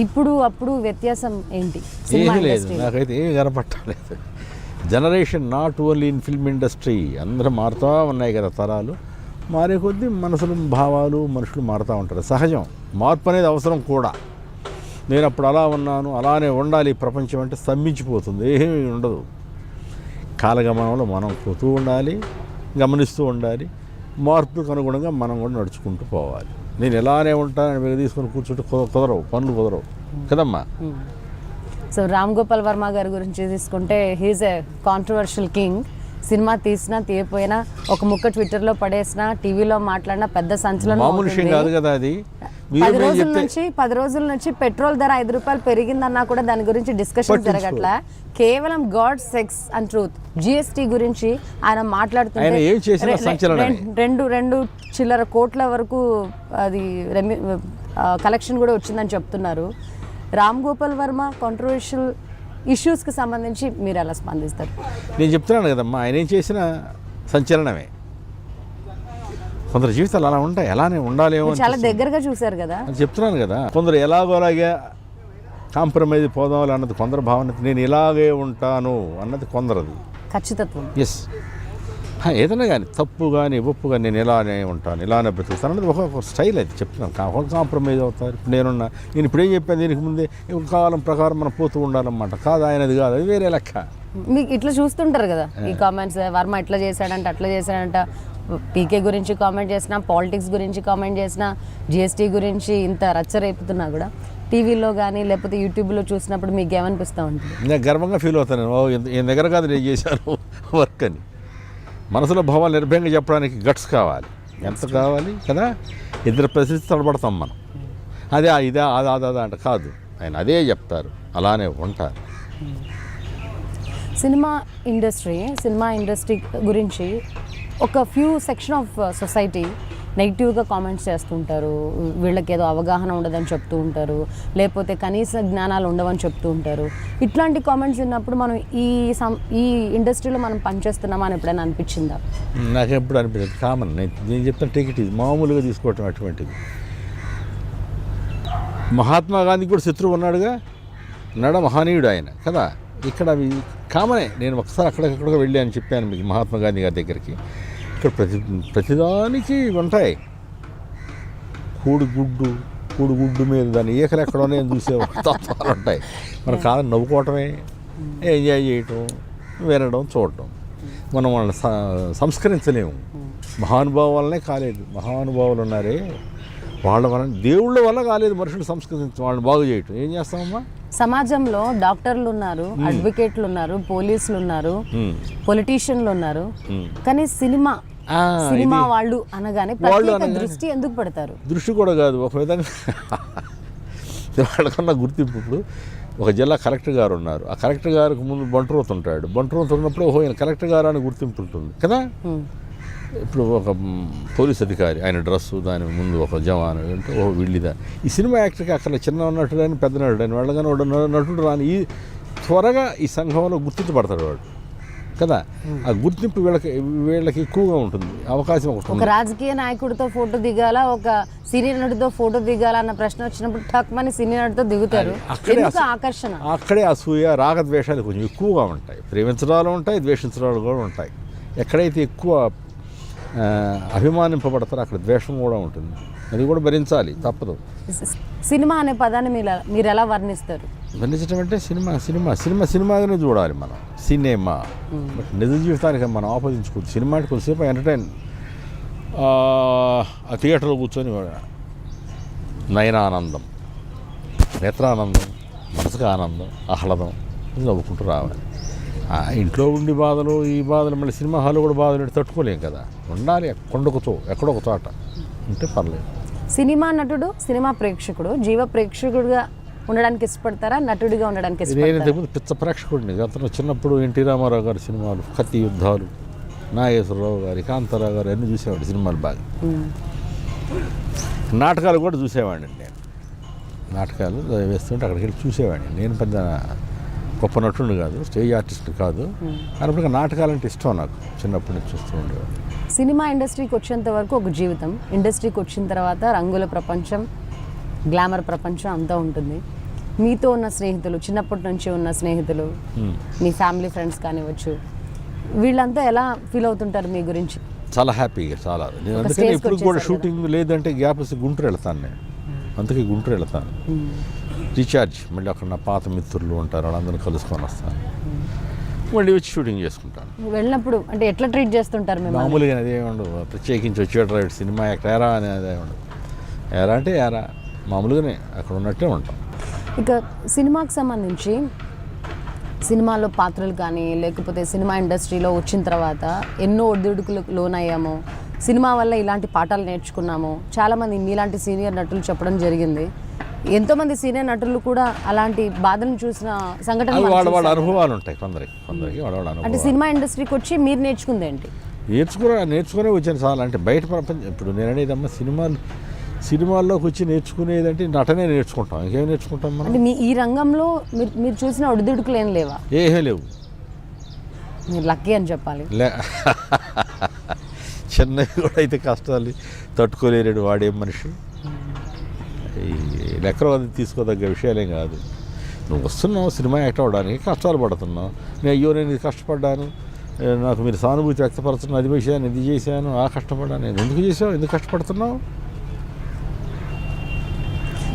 ఇప్పుడు అప్పుడు వ్యత్యాసం ఏంటి సినిమా ఏమీ లేదు, ఇండస్ట్రీ? నాకైతే ఏమీ కనపట్టలేదు. Generation not only in film industry, అందరూ మారుతూ ఉన్నాయి కదా తరాలు. మారే కొద్దీ మనసులు భావాలు మనుషులు మారుతూ ఉంటారు, సహజం. మార్పు అనేది అవసరం కూడా. నేను అప్పుడు అలా ఉన్నాను, అలానే ఉండాలి ప్రపంచం అంటే స్తంభించిపోతుంది, ఏమీ ఉండదు. కాలగమనంలో మనం పోతూ ఉండాలి, గమనిస్తూ ఉండాలి. మార్పులకు అనుగుణంగా మనం కూడా నడుచుకుంటూ పోవాలి. నేను ఎలానే ఉంటాను మీరు తీసుకొని కూర్చుంటే కుదరవు, పనులు కుదరవు కదమ్మా. సో రామ్ గోపాల్ వర్మ గారి గురించి తీసుకుంటే హీఈస్ ఏ కాంట్రవర్షియల్ కింగ్. సినిమా తీసినా తీయపోయినా, ఒక ముక్క ట్విట్టర్లో పడేసినా, టీవీలో మాట్లాడినా పెద్ద సంచలనం మామూలు విషయం కాదు కదా అది. 10 రోజుల నుంచి పెట్రోల్ ధర 5 రూపాయలు పెరిగిందన్నా కూడా దాని గురించి డిస్కషన్ జరగట్లా. కేవలం God sex and truth GST గురించి ఆయన మాట్లాడుతుంటే రెండు చిల్లర కోట్ల వరకు అది కలెక్షన్ కూడా వచ్చిందని చెప్తున్నారు. రామ్ గోపాల్ వర్మ కాంట్రవర్షియల్ ఇష్యూస్కి సంబంధించి మీరు ఎలా స్పందిస్తారు? నేను చెప్తున్నాను కదమ్మా, ఆయన ఏం చేసినా సంచలనమే. కొందరు జీవితాలు అలా ఉంటాయి, అలానే ఉండాలేమో చాలా దగ్గరగా చూశారు కదా అని చెప్తున్నాను కదా. కొందరు ఎలాగోలాగే కాంప్రమైజ్ పోదాం అన్నది కొందరు భావన, నేను ఇలాగే ఉంటాను అన్నది కొందరది ఖచ్చితత్వం. ఎస్, ఏదైనా కానీ తప్పు కానీ ఒప్పు కానీ నేను ఇలానే ఉంటాను, ఇలానే బ్రతుకుతాను అన్నది ఒక స్టైల్. అది చెప్తున్నాను. ఒక కాంప్రమైజ్ అవుతారు. ఇప్పుడు నేను ఇప్పుడేం చెప్పాను, దీనికి ముందే కాలం ప్రకారం మనం పోతూ ఉండాలన్నమాట. కాదు, ఆయనది కాదు, అది వేరే లెక్క. మీకు ఇట్లా చూస్తుంటారు కదా ఈ కామెంట్స్, వర్మ ఇట్లా చేశాడంట అట్లా చేశాడంట, పీకే గురించి కామెంట్ చేసినా, పాలిటిక్స్ గురించి కామెంట్ చేసినా, జిఎస్టీ గురించి ఇంత రచ్చరేపుతున్నా కూడా టీవీలో కానీ లేకపోతే యూట్యూబ్లో చూసినప్పుడు మీకు ఏమనిపిస్తూ ఉంటుంది? నేను గర్వంగా ఫీల్ అవుతాను. ఈయన దగ్గర కాదు నేను చేశాను వర్క్ అని. మనసులో భావాలు నిర్భయంగా చెప్పడానికి గట్స్ కావాలి, ఎంత కావాలి కదా. ఇద్దరు పరిస్థితి తడబడతాం మనం. అదే ఇదే అదా అంటే కాదు, ఆయన అదే చెప్తారు, అలానే ఉంటారు. సినిమా ఇండస్ట్రీ గురించి ఒక ఫ్యూ సెక్షన్ ఆఫ్ సొసైటీ నెగిటివ్గా కామెంట్స్ చేస్తుంటారు. వీళ్ళకి ఏదో అవగాహన ఉండదని చెప్తూ ఉంటారు, లేకపోతే కనీస జ్ఞానాలు ఉండవని చెప్తూ ఉంటారు. ఇట్లాంటి కామెంట్స్ విన్నప్పుడు మనం ఈ ఇండస్ట్రీలో మనం పనిచేస్తున్నామా అని ఎప్పుడైనా అనిపించిందా? నాకు ఎప్పుడు అనిపించింది. కామన్, నేను చెప్తాను, టికెట్ ఇది మామూలుగా తీసుకోవటం అటువంటిది. మహాత్మా గాంధీ కూడా శత్రువు ఉన్నాడుగా, మహనీయుడు ఆయన కదా. ఇక్కడ అవి కామనే. నేను ఒకసారి అక్కడికక్కడికి వెళ్ళి అని చెప్పాను మీకు, మహాత్మా గాంధీ గారి దగ్గరికి. ఇక్కడ ప్రతిదానికి ఉంటాయి. కూడుగుడ్డు మీద దాన్ని ఈకలు ఎక్కడోనే చూసే తత్వాలు ఉంటాయి. మన కాలం నవ్వుకోవటమే, ఎంజాయ్ చేయటం, వినడం, చూడటం. మనం వాళ్ళని సంస్కరించలేము. మహానుభావుల వల్లనే కాలేదు. మహానుభావులు ఉన్నారే, వాళ్ళ వల్ల, దేవుళ్ళ వల్ల కాలేదు మనుషులు సంస్కరించడం, వాళ్ళని బాగు చేయటం. ఏం చేస్తామమ్మా? సమాజంలో డాక్టర్లు ఉన్నారు, అడ్వకేట్లు ఉన్నారు, పోలీసులు ఉన్నారు, పొలిటీషియన్లు ఉన్నారు, కానీ సినిమా వాళ్ళు అనగానే ప్రత్యేక దృష్టి ఎందుకు పెడతారు? దృష్టి కూడా కాదు, ఒక విధంగా వాళ్ళకన్నా గుర్తింపు. ఇప్పుడు ఒక జిల్లా కలెక్టర్ గారు ఉన్నారు, ఆ కలెక్టర్ గారికి ముందు బంట్రోత్ ఉంటాడు. బంట్రోత్ ఉన్నప్పుడు ఓహో ఈయన కలెక్టర్ గారు అని గుర్తింపు ఉంటుంది కదా. ఇప్పుడు ఒక పోలీస్ అధికారి, ఆయన డ్రెస్సు, దాని ముందు ఒక జవాను అంటే ఓహో వీళ్ళిదా. ఈ సినిమా యాక్టర్కి అక్కడ చిన్న నటుడు అని, పెద్ద నటుడు అని, వాళ్ళగానే వాడు నటుడు రాని ఈ త్వరగా ఈ సంఘంలో గుర్తించబడతాడు వాడు కదా. ఆ గుర్తింపు వీళ్ళకి ఎక్కువగా ఉంటుంది, అవకాశం ఒకటి. ఒక రాజకీయ నాయకుడితో ఫోటో దిగాల, ఒక సీనియర్ నటుడితో ఫోటో దిగాల అన్న ప్రశ్న వచ్చినప్పుడు టక్ మని సీనియర్ నటుడితో దిగుతారు. ఆకర్షణ అక్కడే అసూయ, రాగద్వేషాలు కొంచెం ఎక్కువగా ఉంటాయి. ప్రేమించడాలు ఉంటాయి, ద్వేషించడాలు కూడా ఉంటాయి. ఎక్కడైతే ఎక్కువ అభిమానింపబడతారో అక్కడ ద్వేషం కూడా ఉంటుంది. అది కూడా భరించాలి, తప్పదు. సినిమా అనే పదాన్ని మీరు ఎలా వర్ణిస్తారు? వర్ణించడం అంటే సినిమాగానే చూడాలి మనం. సినిమా బట్ నిజ జీవితానికి మనం ఆపాదించుకోవచ్చు. సినిమా అంటే కొద్దిసేపు ఎంటర్టైన్, ఆ థియేటర్లో కూర్చొని నయనానందం, నేత్రానందం, మనసుకు ఆనందం, ఆహ్లాదం నవ్వుకుంటూ రావాలి. ఇంట్లో ఉండి బాధలు, ఈ బాధలు, మళ్ళీ సినిమా హాల్లో కూడా బాధలు తట్టుకోలేం కదా. ఉండాలి కొండకుతో, ఎక్కడో ఒక చోట ఉంటే పర్లేదు. సినిమా నటుడు, సినిమా ప్రేక్షకుడు జీవ ప్రేక్షకుడుగా ఉండడానికి ఇష్టపడతారా, నటుడిగా ఉండడానికి ఇష్టపడతారా? నేను ఇంతకుముందు పిచ్చ ప్రేక్షకుడిని. అతను చిన్నప్పుడు ఎన్టీ రామారావు గారి సినిమాలు, కత్తి యుద్ధాలు, నాగేశ్వరరావు గారి, కాంతారావు గారు అన్నీ చూసేవాడిని సినిమాలు బాగా. నాటకాలు కూడా చూసేవాడిని నేను. నాటకాలు వేస్తుంటే అక్కడికి వెళ్ళి చూసేవాడిని. నేను పెద్ద గొప్ప నటుడు కాదు, స్టేజ్ ఆర్టిస్ట్ కాదు, అన్నప్పుడు నాటకాలంటే ఇష్టం నాకు. చిన్నప్పటి నుంచి చూస్తూ ఉండేవాడు. సినిమా ఇండస్ట్రీకి వచ్చేంత వరకు ఒక జీవితం, ఇండస్ట్రీకి వచ్చిన తర్వాత రంగుల ప్రపంచం, గ్లామర్ ప్రపంచం అంతా ఉంటుంది. మీతో ఉన్న స్నేహితులు, చిన్నప్పటి నుంచి ఉన్న స్నేహితులు, మీ ఫ్యామిలీ ఫ్రెండ్స్ కానివ్వచ్చు, వీళ్ళంతా ఎలా ఫీల్ అవుతుంటారు మీ గురించి? చాలా హ్యాపీగా, చాలా. నేను అందుకని స్టేజ్కి ఇప్పుడు కూడా వచ్చేసారు షూటింగ్ లేదంటే గ్యాప్ వస్తే గుంటూరు వెళ్తాను నేను. అందుకే గుంటూరు వెళ్తాను, రీఛార్జ్. మళ్ళీ అక్కడ నా పాత మిత్రులు ఉంటారు, వాళ్ళందరినీ కలుసుకొని వస్తాను, మళ్ళీ వచ్చి షూటింగ్ చేసుకుంటాను. వెళ్ళినప్పుడు అంటే ఎట్లా ట్రీట్ చేస్తుంటారు మిమ్మల్ని? మామూలుగా అదే ఉండదు, ప్రత్యేకించి వచ్చేట సినిమా ఎక్కడ ఎరా అని అదే ఉండదు. ఎరా అంటే ఎరా, మామూలుగానే అక్కడ ఉన్నట్టే ఉంటాం. ఇక సినిమాకి సంబంధించి సినిమాలో పాత్రలు కానీ లేకపోతే సినిమా ఇండస్ట్రీలో వచ్చిన తర్వాత ఎన్నో ఒడిదుడుకులకు లోనయ్యాము, సినిమా వల్ల ఇలాంటి పాఠాలు నేర్చుకున్నాము, చాలామంది మీలాంటి సీనియర్ నటులు చెప్పడం జరిగింది. ఎంతోమంది సీనియర్ నటులు కూడా అలాంటి బాధను చూసిన సంఘటనలు వాళ్ళ అనుభవాలు ఉంటాయి కొందరికి వాళ్ళ అంటే అనుభవాలు. సినిమా ఇండస్ట్రీకి వచ్చి మీరు నేర్చుకుంది ఏంటి? నేర్చుకునే వచ్చాను చాలా. అంటే బయట ప్రపంచం, ఇప్పుడు నేను అనేదమ్మా సినిమాల్లోకి వచ్చి నేర్చుకునేదంటే నటనే నేర్చుకుంటాం, ఇంకేం నేర్చుకుంటాం మనం? అంటే మీ ఈ రంగంలో మీరు చూసిన ఒడిదుడుకులు ఏం లేవా? ఏమీ లేవు. మీరు లక్కీ అని చెప్పాలి. చెన్నై కూడా అయితే కష్టాలు తట్టుకోలేడు వాడేం మనిషి. ఈ లెక్కలో అది తీసుకోదగ్గ విషయాలేం కాదు. నువ్వు వస్తున్నావు సినిమా యాక్ట్ అవ్వడానికి, కష్టాలు పడుతున్నావు. నేను ఇది కష్టపడ్డాను, నాకు మీరు సానుభూతి వ్యక్తపరచున్నాను, అది విషయాన్ని ఇది చేశాను, ఆ కష్టపడ్డాను. నేను ఎందుకు చేసావు, ఎందుకు కష్టపడుతున్నావు?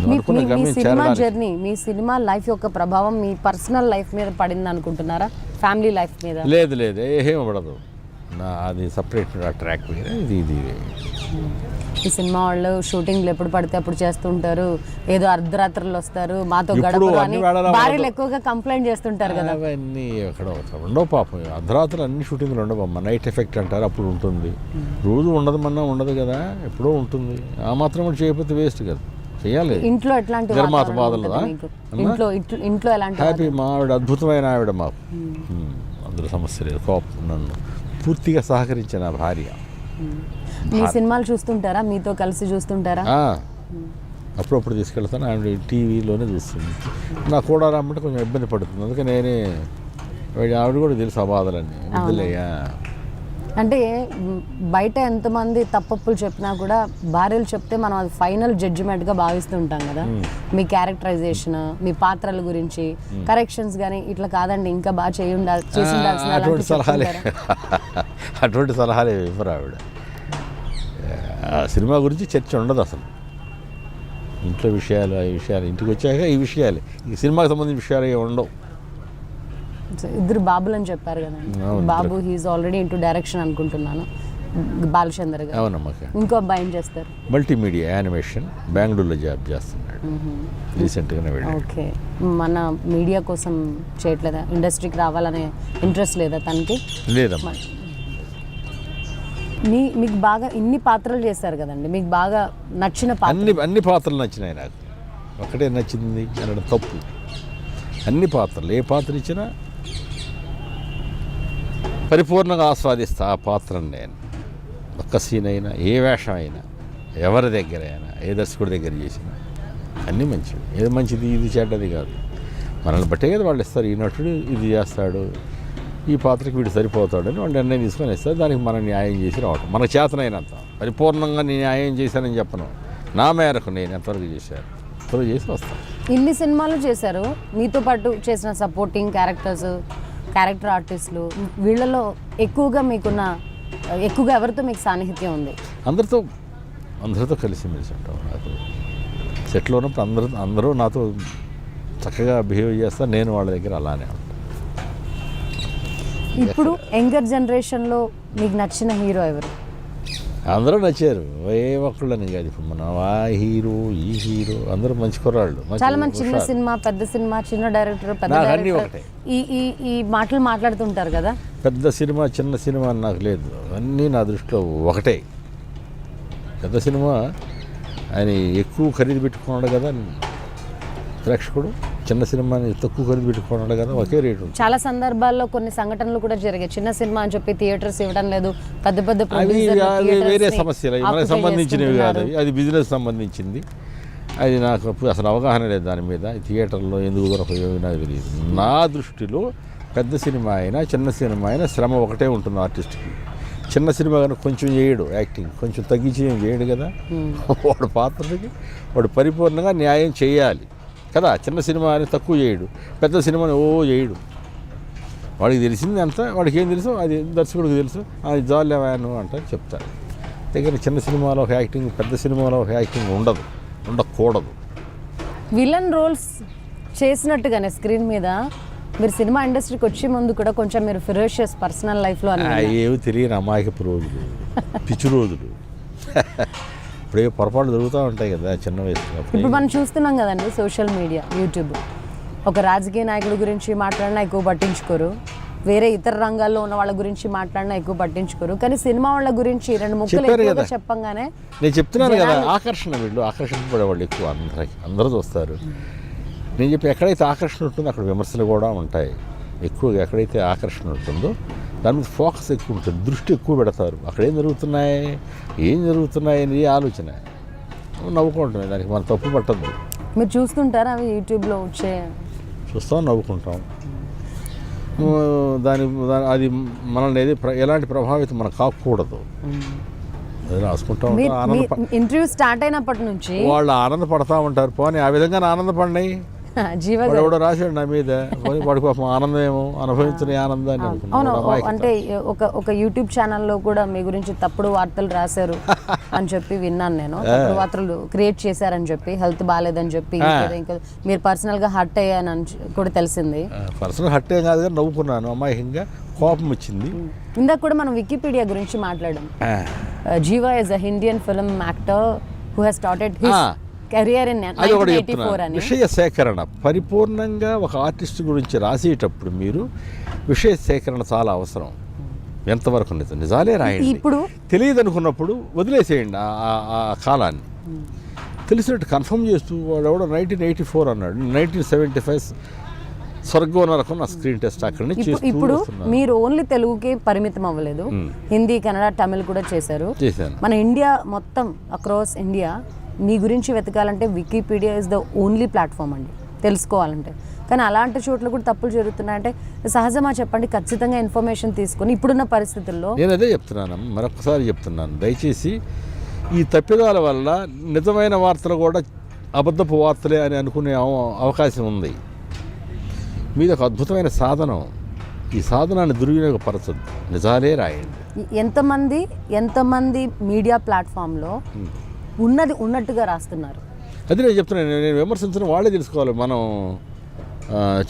మీ సినిమా జర్నీ, మీ సినిమా లైఫ్ యొక్క ప్రభావం మీ పర్సనల్ లైఫ్ మీద పడింది అనుకుంటున్నారా, ఫ్యామిలీ లైఫ్ మీద? లేదు, ఏం పడదు. అది సపరేట్ ట్రాక్ మీద ఇది. ఈ సినిమా వాళ్ళు షూటింగ్లు ఎప్పుడు పడితే అప్పుడు చేస్తుంటారు, ఏదో అర్ధరాత్రులు వస్తారు, మాతో గడపరు అని భార్యలు ఎక్కువగా కంప్లైంట్ చేస్తుంటారు కదా. అవన్నీ ఎక్కడ ఉండవు పాపం. అర్ధరాత్రులు అన్ని షూటింగ్లు ఉండవు అమ్మ. నైట్ ఎఫెక్ట్ అంటారు, అప్పుడు ఉంటుంది. రోజు ఉండదు కదా, ఎప్పుడో ఉంటుంది. ఆ మాత్రం కూడా చేయకపోతే వేస్ట్ కదా, చేయాలి. ఇంట్లో ఎట్లాంటి నిర్మాత బాధలు ఇంట్లో ఎలాంటి? హ్యాపీ. మా ఆవిడ అద్భుతమైన ఆవిడ మాకు, అందులో సమస్య లేదు. కోపం నన్ను పూర్తిగా సహకరించిన భార్య. మీ సినిమాలు చూస్తుంటారా, మీతో కలిసి చూస్తుంటారా? అప్పుడప్పుడు తీసుకెళ్తాను, ఆవిడ టీవీలోనే చూస్తుంది. నాకు కూడా రమ్మంటే కొంచెం ఇబ్బంది పడుతుంది, అందుకే నేనే. ఆవిడ కూడా తెలుసు ఆ బాధలన్నీ. వద్దులేయా అంటే బయట ఎంతమంది తప్పప్పులు చెప్పినా కూడా భార్యలు చెప్తే మనం అది ఫైనల్ జడ్జిమెంట్గా భావిస్తుంటాం కదా. మీ క్యారెక్టరైజేషన్, మీ పాత్రల గురించి కరెక్షన్స్ కానీ ఇట్లా కాదండి ఇంకా బాగా చేసి ఉండాల్సిన అటువంటి సలహాలే ఇవ్వరు ఆవిడ. సినిమా గురించి చర్చ ఉండదు అసలు. ఇంట్లో విషయాలు, ఈ విషయాలు ఇంటికి వచ్చాక ఈ విషయాలు, ఈ సినిమాకి సంబంధించిన విషయాలు ఏమి ఉండవు. ఇద్దరు బాబులు అని చెప్పారు కదా, బాబు హీఈస్ ఆల్రెడీ ఇంటూ డైరెక్షన్ అనుకుంటున్నాను, బాలచందర్ గారు. అవునమ్మా. ఇంకో అబ్బాయి ఏం చేస్తారు? మల్టీమీడియా యానిమేషన్, బెంగళూరులో జాబ్ చేస్తున్నాడు, రీసెంట్గానే వెళ్ళాడు. ఓకే. మన మీడియా కోసం చేయట్లేదా, ఇండస్ట్రీకి రావాలనే ఇంట్రెస్ట్ లేదా తనకి? లేదమ్మా. మీకు బాగా ఇన్ని పాత్రలు చేశారు కదండి, మీకు బాగా నచ్చిన పాత్ర? అన్ని పాత్రలు నచ్చినాయి నాకు, ఒకటే నచ్చింది అనడం తప్పు. అన్ని పాత్రలు, ఏ పాత్ర ఇచ్చినా పరిపూర్ణంగా ఆస్వాదిస్తా ఆ పాత్రను నేను. ఒక్క సీన్ అయినా, ఏ వేషం అయినా, ఎవరి దగ్గర అయినా, ఏ దర్శకుడి దగ్గర చేసినా అన్నీ మంచివి. ఏది మంచిది ఇది చెడ్డది కాదు, మనల్ని బట్టే కదా వాళ్ళు ఇస్తారు. ఈ నటుడు ఇది చేస్తాడు, ఈ పాత్రకి వీడు సరిపోతాడని వాళ్ళు నిర్ణయం తీసుకొని ఇస్తారు. దానికి మనం న్యాయం చేసి రావటం, మన చేతనైనంత. పరిపూర్ణంగా నేను న్యాయం చేశానని చెప్పను, నా మేరకు నేను ఎంతవరకు చేశాను ఎంతవరకు చేసి వస్తాను. ఇన్ని సినిమాలు చేశారు, మీతో పాటు చేసిన సపోర్టింగ్ క్యారెక్టర్ ఆర్టిస్టులు, వీళ్ళలో ఎక్కువగా ఎవరితో మీకు సాన్నిహిత్యం ఉంది? అందరితో కలిసిమెలిసి ఉంటాం. నాకు సెట్లో ఉన్నప్పుడు అందరూ నాతో చక్కగా బిహేవ్ చేస్తారు, నేను వాళ్ళ దగ్గర అలానే ఉంటాను. ఇప్పుడు యంగర్ జనరేషన్లో మీకు నచ్చిన హీరో ఎవరు? అందరూ నచ్చారు, ఏ ఒక్కళ్ళని కాదు. ఇప్పుడు మన ఆ హీరో ఈ హీరో అందరూ మంచి కుర్రాళ్ళు. చాలా మంది చిన్న సినిమా, పెద్ద సినిమా, చిన్న డైరెక్టర్, పెద్ద డైరెక్టర్, ఈ మాటలు మాట్లాడుతుంటారు కదా. పెద్ద సినిమా చిన్న సినిమా అని నాకు లేదు, అన్నీ నా దృష్టిలో ఒకటే. పెద్ద సినిమా ఆయన ఎక్కువ ఖరీదు పెట్టుకున్నాడు కదా ప్రేక్షకుడు, చిన్న సినిమాని తక్కువ ఖరీదు పెట్టుకున్నాడు కదా, ఒకే రేటు. చాలా సందర్భాల్లో కొన్ని సంఘటనలు కూడా జరిగాయి, చిన్న సినిమా అని చెప్పి థియేటర్స్ ఇవ్వడం లేదు, పెద్ద అవి వేరే సమస్యలు, మనకు సంబంధించినవి కాదు, అది బిజినెస్ సంబంధించింది. అది నాకు అసలు అవగాహన లేదు దాని మీద. థియేటర్లో ఎందుకు దొరకవు నాకు తెలియదు. నా దృష్టిలో పెద్ద సినిమా అయినా చిన్న సినిమా అయినా శ్రమ ఒకటే ఉంటుంది ఆర్టిస్ట్కి. చిన్న సినిమా కానీ కొంచెం చేయడు యాక్టింగ్, కొంచెం తగ్గించి ఏం చేయడు కదా. వాడు పాత్రకి వాడు పరిపూర్ణంగా న్యాయం చేయాలి కదా. చిన్న సినిమా అని తక్కువ చేయడు, పెద్ద సినిమాని చేయడు. వాడికి తెలిసింది అంతా, వాడికి ఏం తెలుసు అది దర్శకుడికి తెలుసు. అది జాలేవాను అంటారు చెప్తారు. దగ్గర చిన్న సినిమాలో ఒక యాక్టింగ్, పెద్ద సినిమాలో ఒక యాక్టింగ్ ఉండకూడదు. విలన్ రోల్స్ చేసినట్టుగానే స్క్రీన్ మీద మీరు సినిమా ఇండస్ట్రీకి వచ్చే ముందు కూడా కొంచెం మీరు ఫిరోషియస్ పర్సనల్ లైఫ్లో అని ఏమి తెలియని అమాయకపు రోజులు, పిచ్చి రోజులు. ఇప్పుడే పొరపాటు జరుగుతూ ఉంటాయి కదా చిన్న వయసులో. ఇప్పుడు మనం చూస్తున్నాం కదండి సోషల్ మీడియా, యూట్యూబ్. ఒక రాజకీయ నాయకుడి గురించి మాట్లాడినా ఎక్కువ పట్టించుకోరు, వేరే ఇతర రంగాల్లో ఉన్న వాళ్ళ గురించి మాట్లాడినా ఎక్కువ పట్టించుకోరు. కానీ సినిమా వాళ్ళ గురించి రెండు ముక్కలు ఎక్కువగా చెప్పంగానే నేను చెప్తున్నాను కదా, ఆకర్షణ, వీళ్ళు ఆకర్షింపబడేవాళ్ళు ఎక్కువ. అందరూ చూస్తారు. నేను చెప్పి ఎక్కడైతే ఆకర్షణ ఉంటుందో అక్కడ విమర్శలు కూడా ఉంటాయి. ఎక్కువగా ఎక్కడైతే ఆకర్షణ ఉంటుందో దాని మీద ఫోకస్ ఎక్కువ ఉంటుంది, దృష్టి ఎక్కువ పెడతారు. అక్కడ ఏం జరుగుతున్నాయి అనేది ఆలోచన. నవ్వుకుంటున్నాయి, దానికి మనం తప్పు పట్టద్దు. మీరు చూస్తుంటారా అవి యూట్యూబ్లో వచ్చే? చూస్తాం, నవ్వుకుంటాం. అది మనల్ని ఎలాంటి ప్రభావితం మనకు కాకూడదు. రాసుకుంటాం. ఇంటర్వ్యూ స్టార్ట్ అయినప్పటి నుంచి వాళ్ళు ఆనందపడతా ఉంటారు. పోనీ ఆ విధంగా ఆనందపడినాయి. ఎవడో రాశాడు నా మీద, వాడికి పాపం ఆనందమేమో, అనుభవించిన ఆనందాన్ని. అవును, అంటే ఒక యూట్యూబ్ ఛానల్లో కూడా మీ గురించి తప్పుడు వార్తలు రాశారు అని చెప్పి విన్నాను నేను. తప్పుడు వార్తలు క్రియేట్ చేశారని చెప్పి, హెల్త్ బాగాలేదని చెప్పి, ఇంకా మీరు పర్సనల్గా హర్ట్ అయ్యానని కూడా తెలిసింది. పర్సనల్ హర్ట్ ఏం కాదు కానీ నవ్వుకున్నాను, అమాయకంగా కోపం వచ్చింది. ఇందాక కూడా మనం వికీపీడియా గురించి మాట్లాడాం. Jiiva is a Indian film actor who has started his career in 1984 అని. విషయ సేకరణ పరిపూర్ణంగా ఒక ఆర్టిస్ట్ గురించి రాసేటప్పుడు మీరు విషయ సేకరణ చాలా అవసరం. ఎంతవరకు నిజాలే రాయండి. ఇప్పుడు తెలియదు అనుకున్నప్పుడు వదిలేసేయండి ఆ కాలాన్ని. తెలిసినట్టు కన్ఫర్మ్ చేస్తూ వాడు ఎవడో 1984 అన్నాడు, 1975 స్వర్గం నరకం నా స్క్రీన్ టెస్ట్ అక్కడ నుంచి. ఇప్పుడు మీరు ఓన్లీ తెలుగుకి పరిమితం అవ్వలేదు, హిందీ, కన్నడ, తమిళ్ కూడా చేశారు. మన ఇండియా మొత్తం అక్రాస్ ఇండియా మీ గురించి వెతకాలంటే Wikipedia is the only platform అండి, తెలుసుకోవాలంటే. కానీ అలాంటి చోట్ల కూడా తప్పులు జరుగుతున్నాయంటే సహజమా చెప్పండి? ఖచ్చితంగా ఇన్ఫర్మేషన్ తీసుకొని ఇప్పుడున్న పరిస్థితుల్లో. నేను అదే చెప్తున్నాను, మరొకసారి చెప్తున్నాను, దయచేసి ఈ తప్పిదాల వల్ల నిజమైన వార్తలు కూడా అబద్ధపు వార్తలే అని అనుకునే అవకాశం ఉంది. మీది ఒక అద్భుతమైన సాధనం. ఈ సాధనాన్ని దుర్వినియోగపరచద్దు, నిజాలే రాయండి. ఎంతమంది మీడియా ప్లాట్ఫామ్లో ఉన్నది ఉన్నట్టుగా రాస్తున్నారు. అది నేను చెప్తున్నాను. నేను విమర్శించిన వాళ్ళే తెలుసుకోవాలి మనం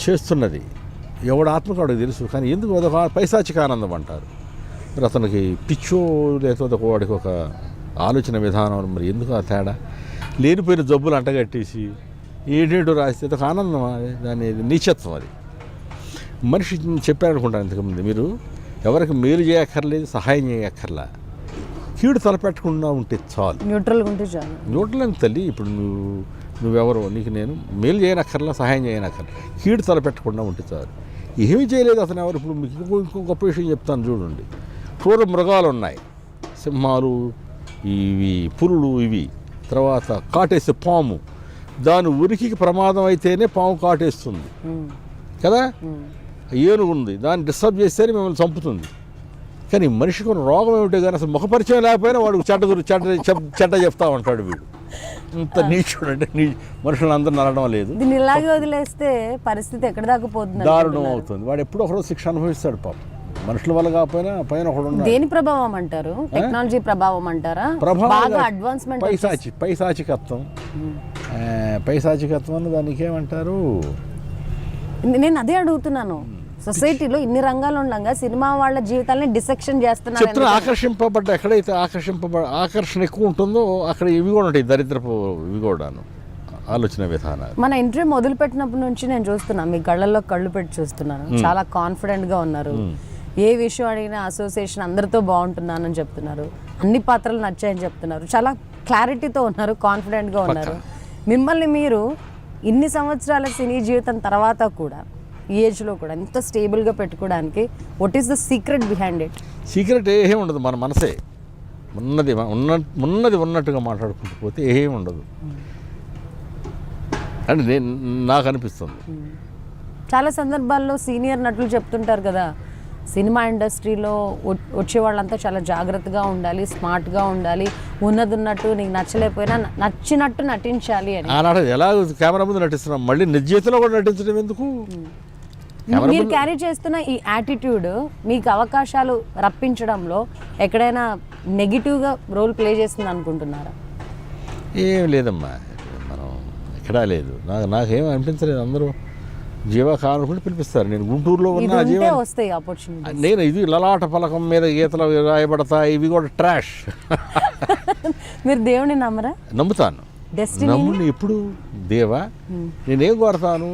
చేస్తున్నది. ఎవడు ఆత్మకు తెలుసు. కానీ ఎందుకు అదొక పైశాచిక ఆనందం అంటారు. మరి అతనికి పిచ్చో లేకపోతే వాడికి ఒక ఆలోచన విధానం, మరి ఎందుకు ఆ తేడా? లేనిపోయిన జబ్బులు అంటగట్టేసి ఏంటేంటో రాస్తే అదొక ఆనందం, దాని నీచత్వం. అది మనిషి చెప్పారనుకుంటాను ఇంతకుముందు, మీరు ఎవరికి మేలు చేయక్కర్లేదు, సహాయం చేయక్కర్లా, కీడు తలపెట్టకుండా ఉంటే చాలు, న్యూట్రల్గా ఉంటే చాలు. న్యూట్రల్ అని తల్లి. ఇప్పుడు నువ్వెవరో, నీకు నేను మేలు చేయనక్కర్లా, సహాయం చేయనక్కర్లా, కీడు తలపెట్టకుండా ఉంటే చాలు. ఏమీ చేయలేదు అతను ఎవరు. ఇప్పుడు మీకు ఇంకో గొప్ప విషయం చెప్తాను చూడండి. క్రూర మృగాలు ఉన్నాయి, సింహాలు, ఇవి పులులు, ఇవి తర్వాత కాటేసే పాము. దాని ఉనికికి ప్రమాదం అయితేనే పాము కాటేస్తుంది కదా. ఏనుగు ఉంది, దాన్ని డిస్టర్బ్ చేస్తేనే మిమ్మల్ని చంపుతుంది. కానీ మనిషికి ఉన్న రోగం ఏమిటో కానీ అసలు ముఖపరిచయం లేకపోయినా వాడు చెడ్డ చెప్తా ఉంటాడు. వీడు ఇంత నీచుడు అంటే మనుషులను అందరూ నరడం లేదు. దీన్ని ఇలాగే వదిలేస్తే పరిస్థితి ఎక్కడ దాకా పోతుంది, దారుణం అవుతుంది. వాడు ఎప్పుడో ఒకరోజు శిక్ష అనుభవిస్తాడు పాపం. మనుషుల వల్ల కాకపోయినా పైన ఒకడు. దేని ప్రభావం అంటారు? టెక్నాలజీ ప్రభావం అంటారా? బాగా అడ్వాన్స్మెంట్, పైశాచికత్వం అన్న దానికి ఏమంటారు? నేను అదే అడుగుతున్నాను. సొసైటీలో ఇన్ని రంగాలు ఉండగా సినిమా వాళ్ళ జీవితాలని డిసెక్షన్ చేస్తున్నారు. ఎక్కడైతే ఆకర్షణ ఎక్కువ ఉంటుందో అక్కడ ఇవి కూడా ఉంటాయి, దరిద్రపు ఇవి కూడాను ఆలోచన విధానాలు. మన ఇంటర్వ్యూ మొదలుపెట్టినప్పటి నుంచి నేను చూస్తున్నాను, మీ కళ్ళల్లో కళ్ళు పెట్టి చూస్తున్నాను. చాలా కాన్ఫిడెంట్గా ఉన్నారు. ఏ విషయం అడిగినా అసోసియేషన్ అందరితో బాగుంటున్నానని చెప్తున్నారు. అన్ని పాత్రలు నచ్చాయని చెప్తున్నారు. చాలా క్లారిటీతో ఉన్నారు, కాన్ఫిడెంట్గా ఉన్నారు. మిమ్మల్ని మీరు ఇన్ని సంవత్సరాల సినీ జీవితం తర్వాత కూడా ఈ ఏజ్లో కూడా ఇంత స్టేబుల్గా పెట్టుకోవడానికి what is the secret behind it? Secret ఏమీ ఉండదు, మన మనసే ఉన్నది ఉన్నట్టుగా మాట్లాడుకుంటూ పోతే ఏమీ ఉండదు అని నాకు అనిపిస్తుంది. చాలా సందర్భాల్లో సీనియర్ నటులు చెప్తుంటారు కదా, సినిమా ఇండస్ట్రీలో వచ్చే వాళ్ళంతా చాలా జాగ్రత్తగా ఉండాలి, స్మార్ట్గా ఉండాలి, ఉన్నట్టు నీకు నచ్చలేకపోయినా నచ్చినట్టు నటించాలి అని. ఆనాడు ఎలా కెమెరా ముందు నటిస్తున్నాం, మళ్ళీ నిజ జీవితంలో కూడా నటించడం ఎందుకు? మీరు క్యారీ చేస్తున్న ఈ యాటిట్యూడ్ మీకు అవకాశాలు రప్పించడంలో ఎక్కడైనా నెగిటివ్గా రోల్ ప్లే చేస్తుంది అనుకుంటున్నారా? ఏం లేదమ్మా, మనం ఎక్కడా లేదు. నాకేం అనిపించలేదు. అందరూ జీవా కానుకుంటే పిలిపిస్తారు. నేను గుంటూరులో ఉన్న జీవా వస్తాయి ఆపర్చునిటీ. నేను ఇది లలాట పలకం మీద గీతలు రాయబడతాయి, ఇవి కూడా ట్రాష్. మీరు దేవుడిని నమ్మరా? నమ్ముతాను. నమ్ముని ఎప్పుడు దేవా నేనేం కోరతాను,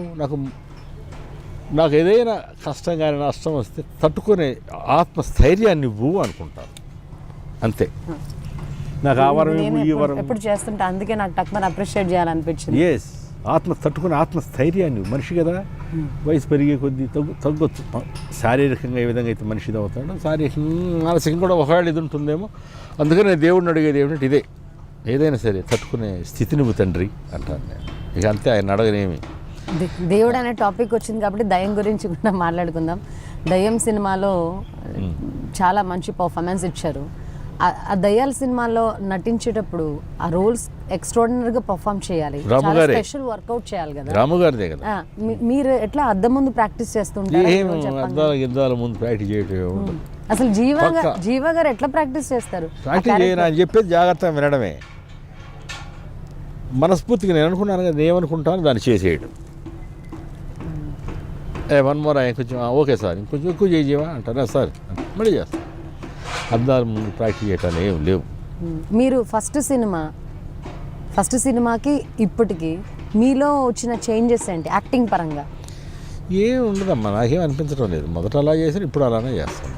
నాకు ఏదైనా కష్టం కానీ నష్టం వస్తే తట్టుకునే ఆత్మస్థైర్యాన్ని ఇవ్వు అనుకుంటాను, అంతే. నాకు ఆ వరం ఈ వరం ఎప్పుడు చేస్తుంటే అందుకే నాకు టక్మని అప్రిషియేట్ చేయాలనిపించింది. ఎస్, తట్టుకునే ఆత్మస్థైర్యాన్ని. మనిషి కదా, వయసు పెరిగే కొద్దీ తగ్గొచ్చు. శారీరకంగా ఏ విధంగా అయితే మనిషి ఇది అవుతాడో శారీరకంగా మానసికంగా కూడా ఒకవేళ ఇది ఉంటుందేమో. అందుకని దేవుడిని అడిగేది ఏమిటంటే ఇదే, ఏదైనా సరే తట్టుకునే స్థితిని నువ్వు తండ్రి అంటాను నేను. ఇక అంతే, ఆయన అడగనేమి. దేవుడు అనే టాపిక్ వచ్చింది కాబట్టి దయ్యం గురించి కూడా మాట్లాడుకుందాం. దయ్యం సినిమాలో చాలా మంచి పర్ఫార్మెన్స్ ఇచ్చారు. ఆ దయ్యాల సినిమాలో నటించేటప్పుడు ఆ రోల్స్ ఎక్స్ట్రాడినరీగా పర్ఫామ్ చేయాలి, స్పెషల్ వర్కౌట్ చేయాలి కదా. రాము గారిదే కదా. మీరు ఎట్లా అద్దం ముందు ప్రాక్టీస్ చేస్తుంటారు? అద్దాల ముందు ప్రాక్టీస్ చేయటం. అసలు జీవా గారు ఎట్లా ప్రాక్టీస్ చేస్తారు? ప్రాక్టీస్ చేయను అని చెప్పేది జాగ్రత్తగా వినడమే. మనస్ఫూర్తిగా నేను అనుకున్నాను కదా, ఏమనుకుంటాను దాన్ని చేసేయడం. వన్ మోర్ కొంచెం ఓకే సార్, ఇంకొంచెం ఎక్కువ చేయవా అంటారా సార్, మళ్ళీ చేస్తాను. అద్దాల ముందు ప్రాక్టీస్ చేయటాలు ఏం లేవు. మీరు ఫస్ట్ సినిమాకి ఇప్పటికి మీలో వచ్చిన చేంజెస్ ఏంటి యాక్టింగ్ పరంగా? ఏం ఉండదమ్మా, నాకేం అనిపించడం లేదు. మొదట అలా చేసి ఇప్పుడు అలానే చేస్తాను.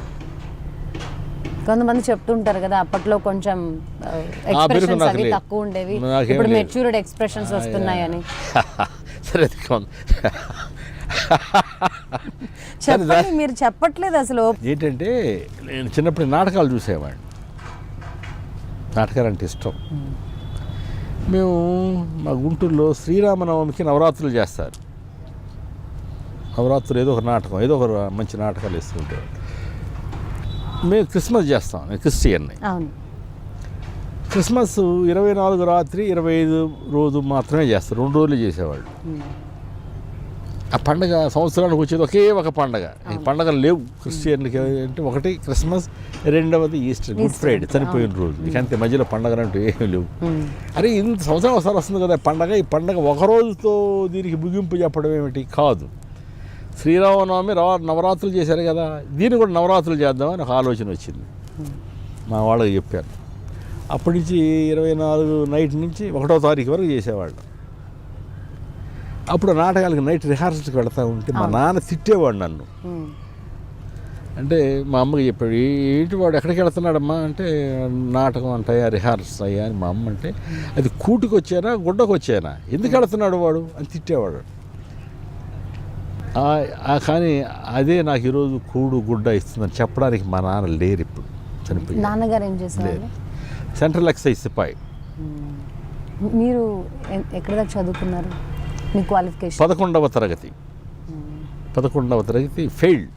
కొంతమంది చెప్తుంటారు కదా, అప్పట్లో కొంచెం ఎక్స్ప్రెషన్స్ అవి తక్కువ ఉండేవి, ఇప్పుడు మెచ్యూర్డ్ ఎక్స్ప్రెషన్స్ వస్తున్నాయని. సరే, చెప్పండి, మీరు చెప్పట్లేదు అసలు. ఏంటంటే నేను చిన్నప్పుడు నాటకాలు చూసేవాడిని, నాటకాలు అంటే ఇష్టం. మేము మా గుంటూరులో శ్రీరామనవమికి నవరాత్రులు చేస్తారు. నవరాత్రులు ఏదో ఒక నాటకం, ఏదో ఒక మంచి నాటకాలు ఇస్తుంటారు. మేము క్రిస్మస్ చేస్తాం, నేను క్రిస్టియన్ని. క్రిస్మస్ 24 రాత్రి 25 రోజు మాత్రమే చేస్తారు, 2 రోజులు చేసేవాళ్ళు. ఆ పండగ సంవత్సరానికి వచ్చేది ఒకే ఒక పండగ. ఈ పండగలు లేవు క్రిస్టియన్లకి. అంటే ఒకటి క్రిస్మస్, రెండవది ఈస్టర్, గుడ్ ఫ్రైడే, చనిపోయిన రోజు. ఇక అంతే, మధ్యలో పండగలు అంటూ ఏమీ లేవు. అరే ఇంత సంవత్సరం ఒకసారి వస్తుంది కదా పండగ, ఈ పండగ ఒక రోజుతో దీనికి ముగింపు చెప్పడం ఏమిటి కాదు. శ్రీరామనవమి నవరాత్రులు చేశారు కదా, దీన్ని కూడా నవరాత్రులు చేద్దామని ఒక ఆలోచన వచ్చింది. మా వాళ్ళకి చెప్పాను. అప్పటి నుంచి 24 నైట్ నుంచి 1వ తారీఖు వరకు చేసేవాళ్ళు. అప్పుడు నాటకాలకి నైట్ రిహార్సల్స్కి వెళ్తూ ఉంటే మా నాన్న తిట్టేవాడు నన్ను. అంటే మా అమ్మకి చెప్పాడు, ఏంటి వాడు ఎక్కడికి వెళ్తున్నాడమ్మా అంటే, నాటకం అంటాయా రిహార్సల్స్ అయ్యా అని మా అమ్మ అంటే, అది కూటికి వచ్చానా గుడ్డకు వచ్చానా, ఎందుకు వెళ్తున్నాడు వాడు అని తిట్టేవాడు. కానీ అదే నాకు ఈరోజు కూడు గుడ్డ ఇస్తుందని చెప్పడానికి మా నాన్న లేరు ఇప్పుడు, చనిపోయి. నాన్నగారు ఏం చేశారు? సెంట్రల్ ఎక్సైజ్ సిపాయి. మీరు ఎక్కడ దాకా చదువుకున్నారు? మీ క్వాలిఫికేషన్? 11వ తరగతి. 11వ తరగతి ఫెయిల్డ్.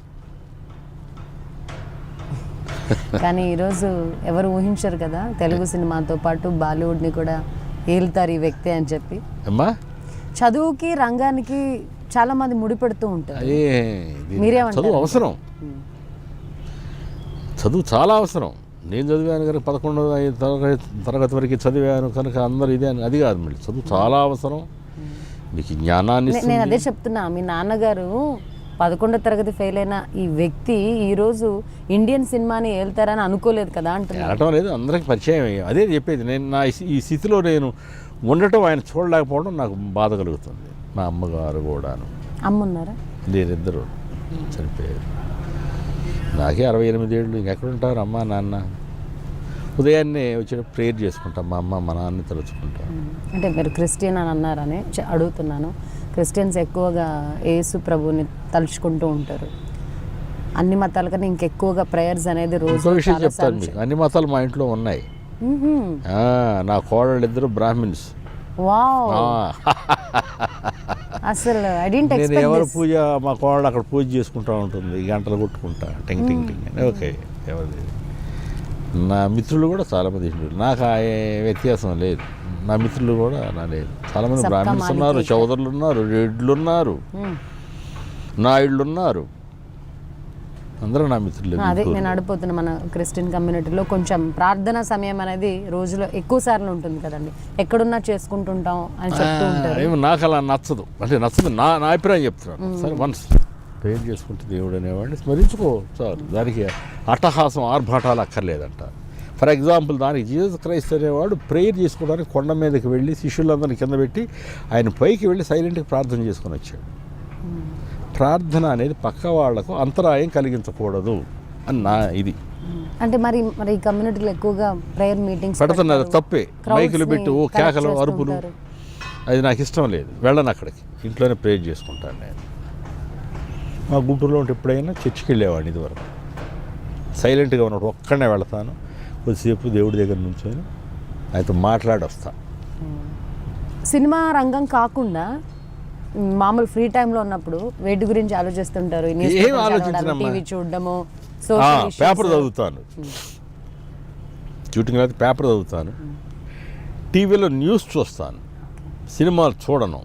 కానీ ఈరోజు ఎవరు ఊహించరు కదా, తెలుగు సినిమాతో పాటు బాలీవుడ్ని కూడా ఏలుతారు ఈ వ్యక్తి అని చెప్పి. అమ్మా, చదువుకి రంగానికి చాలా మంది ముడిపెడుతూ ఉంటారు. చదువు అవసరం, చదువు చాలా అవసరం. నేను చదివాను కనుక 11వ తరగతి వరకు చదివాను కనుక అందరూ ఇదే అని అది కాదు. మళ్ళీ చదువు చాలా అవసరం, మీకు జ్ఞానాన్ని. నేను అదే చెప్తున్నా, మీ నాన్నగారు 11వ తరగతి ఫెయిల్ అయిన ఈ వ్యక్తి ఈరోజు ఇండియన్ సినిమాని ఏళ్తారని అనుకోలేదు కదా అంటున్నా. వెళ్ళటం లేదు, అందరికి పరిచయం అయ్యాం. అదే చెప్పేది, నేను నా ఈ స్థితిలో నేను ఉండటం ఆయన చూడలేకపోవడం నాకు బాధ కలుగుతుంది. మా అమ్మగారు కూడాను. అమ్మ ఉన్నారా? లేరిద్దరు చనిపోయారు. నాకే 68 ఏళ్ళు, ఇంకెక్కడుంటారు అమ్మ నాన్న. ఉదయాన్నే వచ్చేటప్పుడు ప్రేయర్ చేసుకుంటాం, మా అమ్మ మా నాన్నని తలుచుకుంటాం. అంటే మీరు క్రిస్టియన్ అని అన్నారని అడుగుతున్నాను. క్రిస్టియన్స్ ఎక్కువగా యేసు ప్రభుని తలుచుకుంటూ ఉంటారు. అన్ని మతాల కన్నా ఇంకెక్కువగా ప్రేయర్స్ అనేది రోజు. విషయం చెప్తాను మీకు, అన్ని మతాలు మా ఇంట్లో ఉన్నాయి. నా కోడళ్ళు ఇద్దరు బ్రాహ్మిన్స్. అసలు ఐ డోంట్ నేను ఎక్స్పెక్ట్ ఎవరు పూజ మా కోళ్ళు అక్కడ పూజ చేసుకుంటూ ఉంటుంది, గంటలు కొట్టుకుంటా టింగ్ టింగ్ టింగ్ అని. ఓకే, ఎవరిది నా మిత్రులు కూడా చాలామంది హిందువులు, నాకు ఆ వ్యత్యాసం లేదు. నా మిత్రులు కూడా నా లేదు. చాలామంది బ్రాహ్మణ్స్ ఉన్నారు, చౌదరులు ఉన్నారు, రెడ్లు ఉన్నారు, నాయుళ్ళు ఉన్నారు, అందరూ నా మిత్రులు. అదే నేను అడిపోతున్నా, మన క్రిస్టియన్ కమ్యూనిటీలో కొంచెం ప్రార్థన సమయం అనేది రోజులో ఎక్కువ సార్లు ఉంటుంది కదండి, ఎక్కడున్నా చేసుకుంటుంటాం అని చెప్తూ ఉంటారు. ఏమో నాకు అలా నచ్చదు, అంటే నచ్చదు నా అభిప్రాయం చెప్తున్నాను. సరే, మనసు ప్రేయర్ చేసుకుంటే దేవుడు అనేవాడిని స్మరించుకో చాలు, దానికి అట్టహాసం ఆర్భాటాలు అక్కర్లేదంట. ఫర్ ఎగ్జాంపుల్, దానికి జీసస్ క్రైస్ట్ అనేవాడు ప్రేయర్ చేసుకోవడానికి కొండ మీదకి వెళ్ళి శిష్యులందరినీ కింద పెట్టి ఆయన పైకి వెళ్ళి సైలెంట్గా ప్రార్థన చేసుకొని వచ్చాడు. ప్రార్థన అనేది పక్క వాళ్లకు అంతరాయం కలిగించకూడదు అని నా ఇది. అంటే మరి ఈ కమ్యూనిటీలో ఎక్కువగా ప్రేయర్ మీటింగ్స్ పెడుతున్నారు, తప్పే. మైకులు పెట్టి ఓ కేకలు అరుపులు, అది నాకు ఇష్టం లేదు. వెళ్ళను అక్కడికి, ఇంట్లోనే ప్రేయర్ చేసుకుంటాను నేను. మా గుంటూరులో ఉంటే ఎప్పుడైనా చర్చికి వెళ్ళేవాడిని ఇదివరకు. సైలెంట్గా ఉన్నప్పుడు ఒక్కడనే వెళతాను, కొద్దిసేపు దేవుడి దగ్గర నుంచొని ఆయనతో మాట్లాడి వస్తా. సినిమా రంగం కాకుండా మామూలు ఫ్రీ టైంలో ఉన్నప్పుడు వేటి గురించి ఆలోచిస్తుంటారు? ఏం ఆలోచించనమ్మా, టీవీ చూడడము, పేపర్ చదువుతాను, షూటింగ్ అయితే పేపర్ చదువుతాను, టీవీలో న్యూస్ చూస్తాను, సినిమాలు చూడను.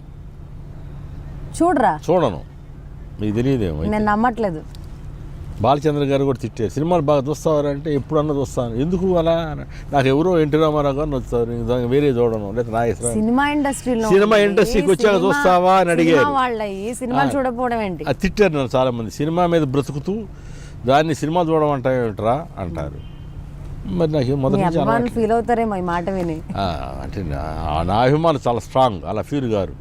మీకు తెలియదేమో, నేను నమ్మట్లేదు. బాలచంద్ర గారు కూడా తిట్టారు, సినిమాలు బాగా చూస్తావారంటే ఎప్పుడన్నా చూస్తాను. ఎందుకు అలా? నాకు ఎవరో ఎన్టీ రామారావు గారు నచ్చుతారు, వేరే చూడను. లేదా నా ఇష్టం. సినిమా ఇండస్ట్రీకి వచ్చాక చూస్తావా అని అడిగారు. సినిమాలు చూడకపోవడం ఏంటి? అది తిట్టారు నన్ను చాలామంది. సినిమా మీద బ్రతుకుతూ దాన్ని సినిమా చూడమంటారా అంటారు. మరి నాకు మొదటి నుంచి ఫీల్ అవుతారేమో ఈ మాట విని. అంటే నా అభిమానులు చాలా స్ట్రాంగ్, అలా ఫీల్ గారు.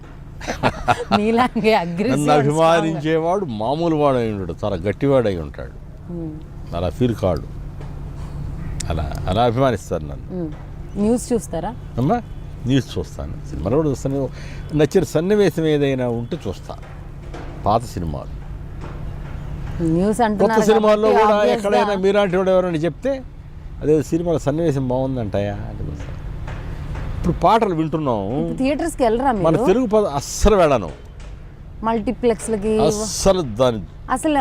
నన్ను అభిమానించేవాడు మామూలు వాడు అయి ఉంటాడు, చాలా గట్టివాడు అయి ఉంటాడు, అలా ఫీల్ కాడు. అలా అభిమానిస్తారు నన్ను. న్యూస్ చూస్తారా అమ్మా? న్యూస్ చూస్తాను, సినిమాలు కూడా చూస్తాను. నచ్చిన సన్నివేశం ఏదైనా ఉంటే చూస్తాను. పాత సినిమాలు, న్యూస్ కొత్త సినిమాల్లో కూడా ఎక్కడైనా మీలాంటి వాడు ఎవరైనా చెప్తే అదే సినిమాలో సన్నివేశం బాగుందంటాయా అంటే చూస్తాను. ఇప్పుడు పాటలు వింటున్నాం, థియేటర్స్కి వెళ్ళరా మన తెలుగు పదం అస్సలు వెళ్ళను. మల్టీప్లెక్స్లకి అస్సలు దాని అసలు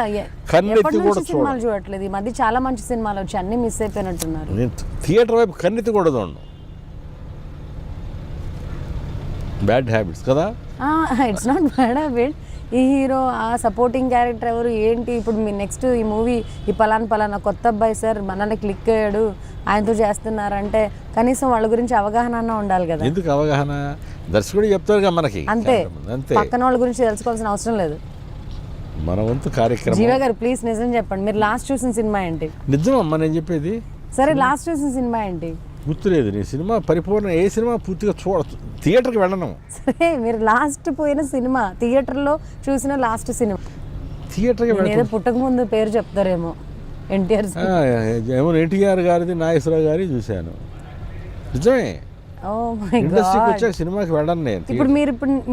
కన్నెత్తి కూడా సినిమాలు చూడట్లేదు. ఈ మధ్య చాలా మంచి సినిమాలు వచ్చి అన్ని మిస్ అయిపోయినట్టున్నారు. నేను థియేటర్ వైపు కన్నెత్తి కూడా చూడను. బ్యాడ్ హ్యాబిట్స్ కదా. It's not bad habit. ఈ హీరో ఆ సపోర్టింగ్ క్యారెక్టర్ ఎవరు ఏంటి, ఇప్పుడు మీ నెక్స్ట్ ఈ మూవీ ఈ పలానా కొత్త అబ్బాయి సార్ మనల్ని క్లిక్ అయ్యాడు, ఆయనతో చేస్తున్నారంటే కనీసం వాళ్ళ గురించి అవగాహన ఉండాలి కదా. ఎందుకు అవగాహన? దర్శకుడు చెప్తారుగా మనకి, అంతే. పక్కన వాళ్ళ గురించి తెలుసుకోవాల్సిన అవసరం లేదు. మన వంతు కార్యక్రమం. జీవ గారు ప్లీజ్ నిజం చెప్పండి, మీరు లాస్ట్ చూసిన సినిమా ఏంటి? నిజం అమ్మా నేను చెప్పేది. సరే, లాస్ట్ చూసిన సినిమా ఏంటి? గుర్తులేదు. నీ సినిమా పరిపూర్ణ ఏ సినిమా పూర్తిగా థియేటర్కి వెళ్ళను. సరే, మీరు లాస్ట్ పోయిన సినిమా, థియేటర్లో చూసిన లాస్ట్ సినిమా. థియేటర్కి ఏదో పుట్టక ముందు పేరు చెప్తారేమో. ఎన్టీఆర్ ఎన్టీఆర్ గారిది, నాగేశ్వరరావు గారి చూశాను. నిజమే. ఇండస్ట్రీకి వచ్చాక సినిమాకి వెళ్ళను నేను. ఇప్పుడు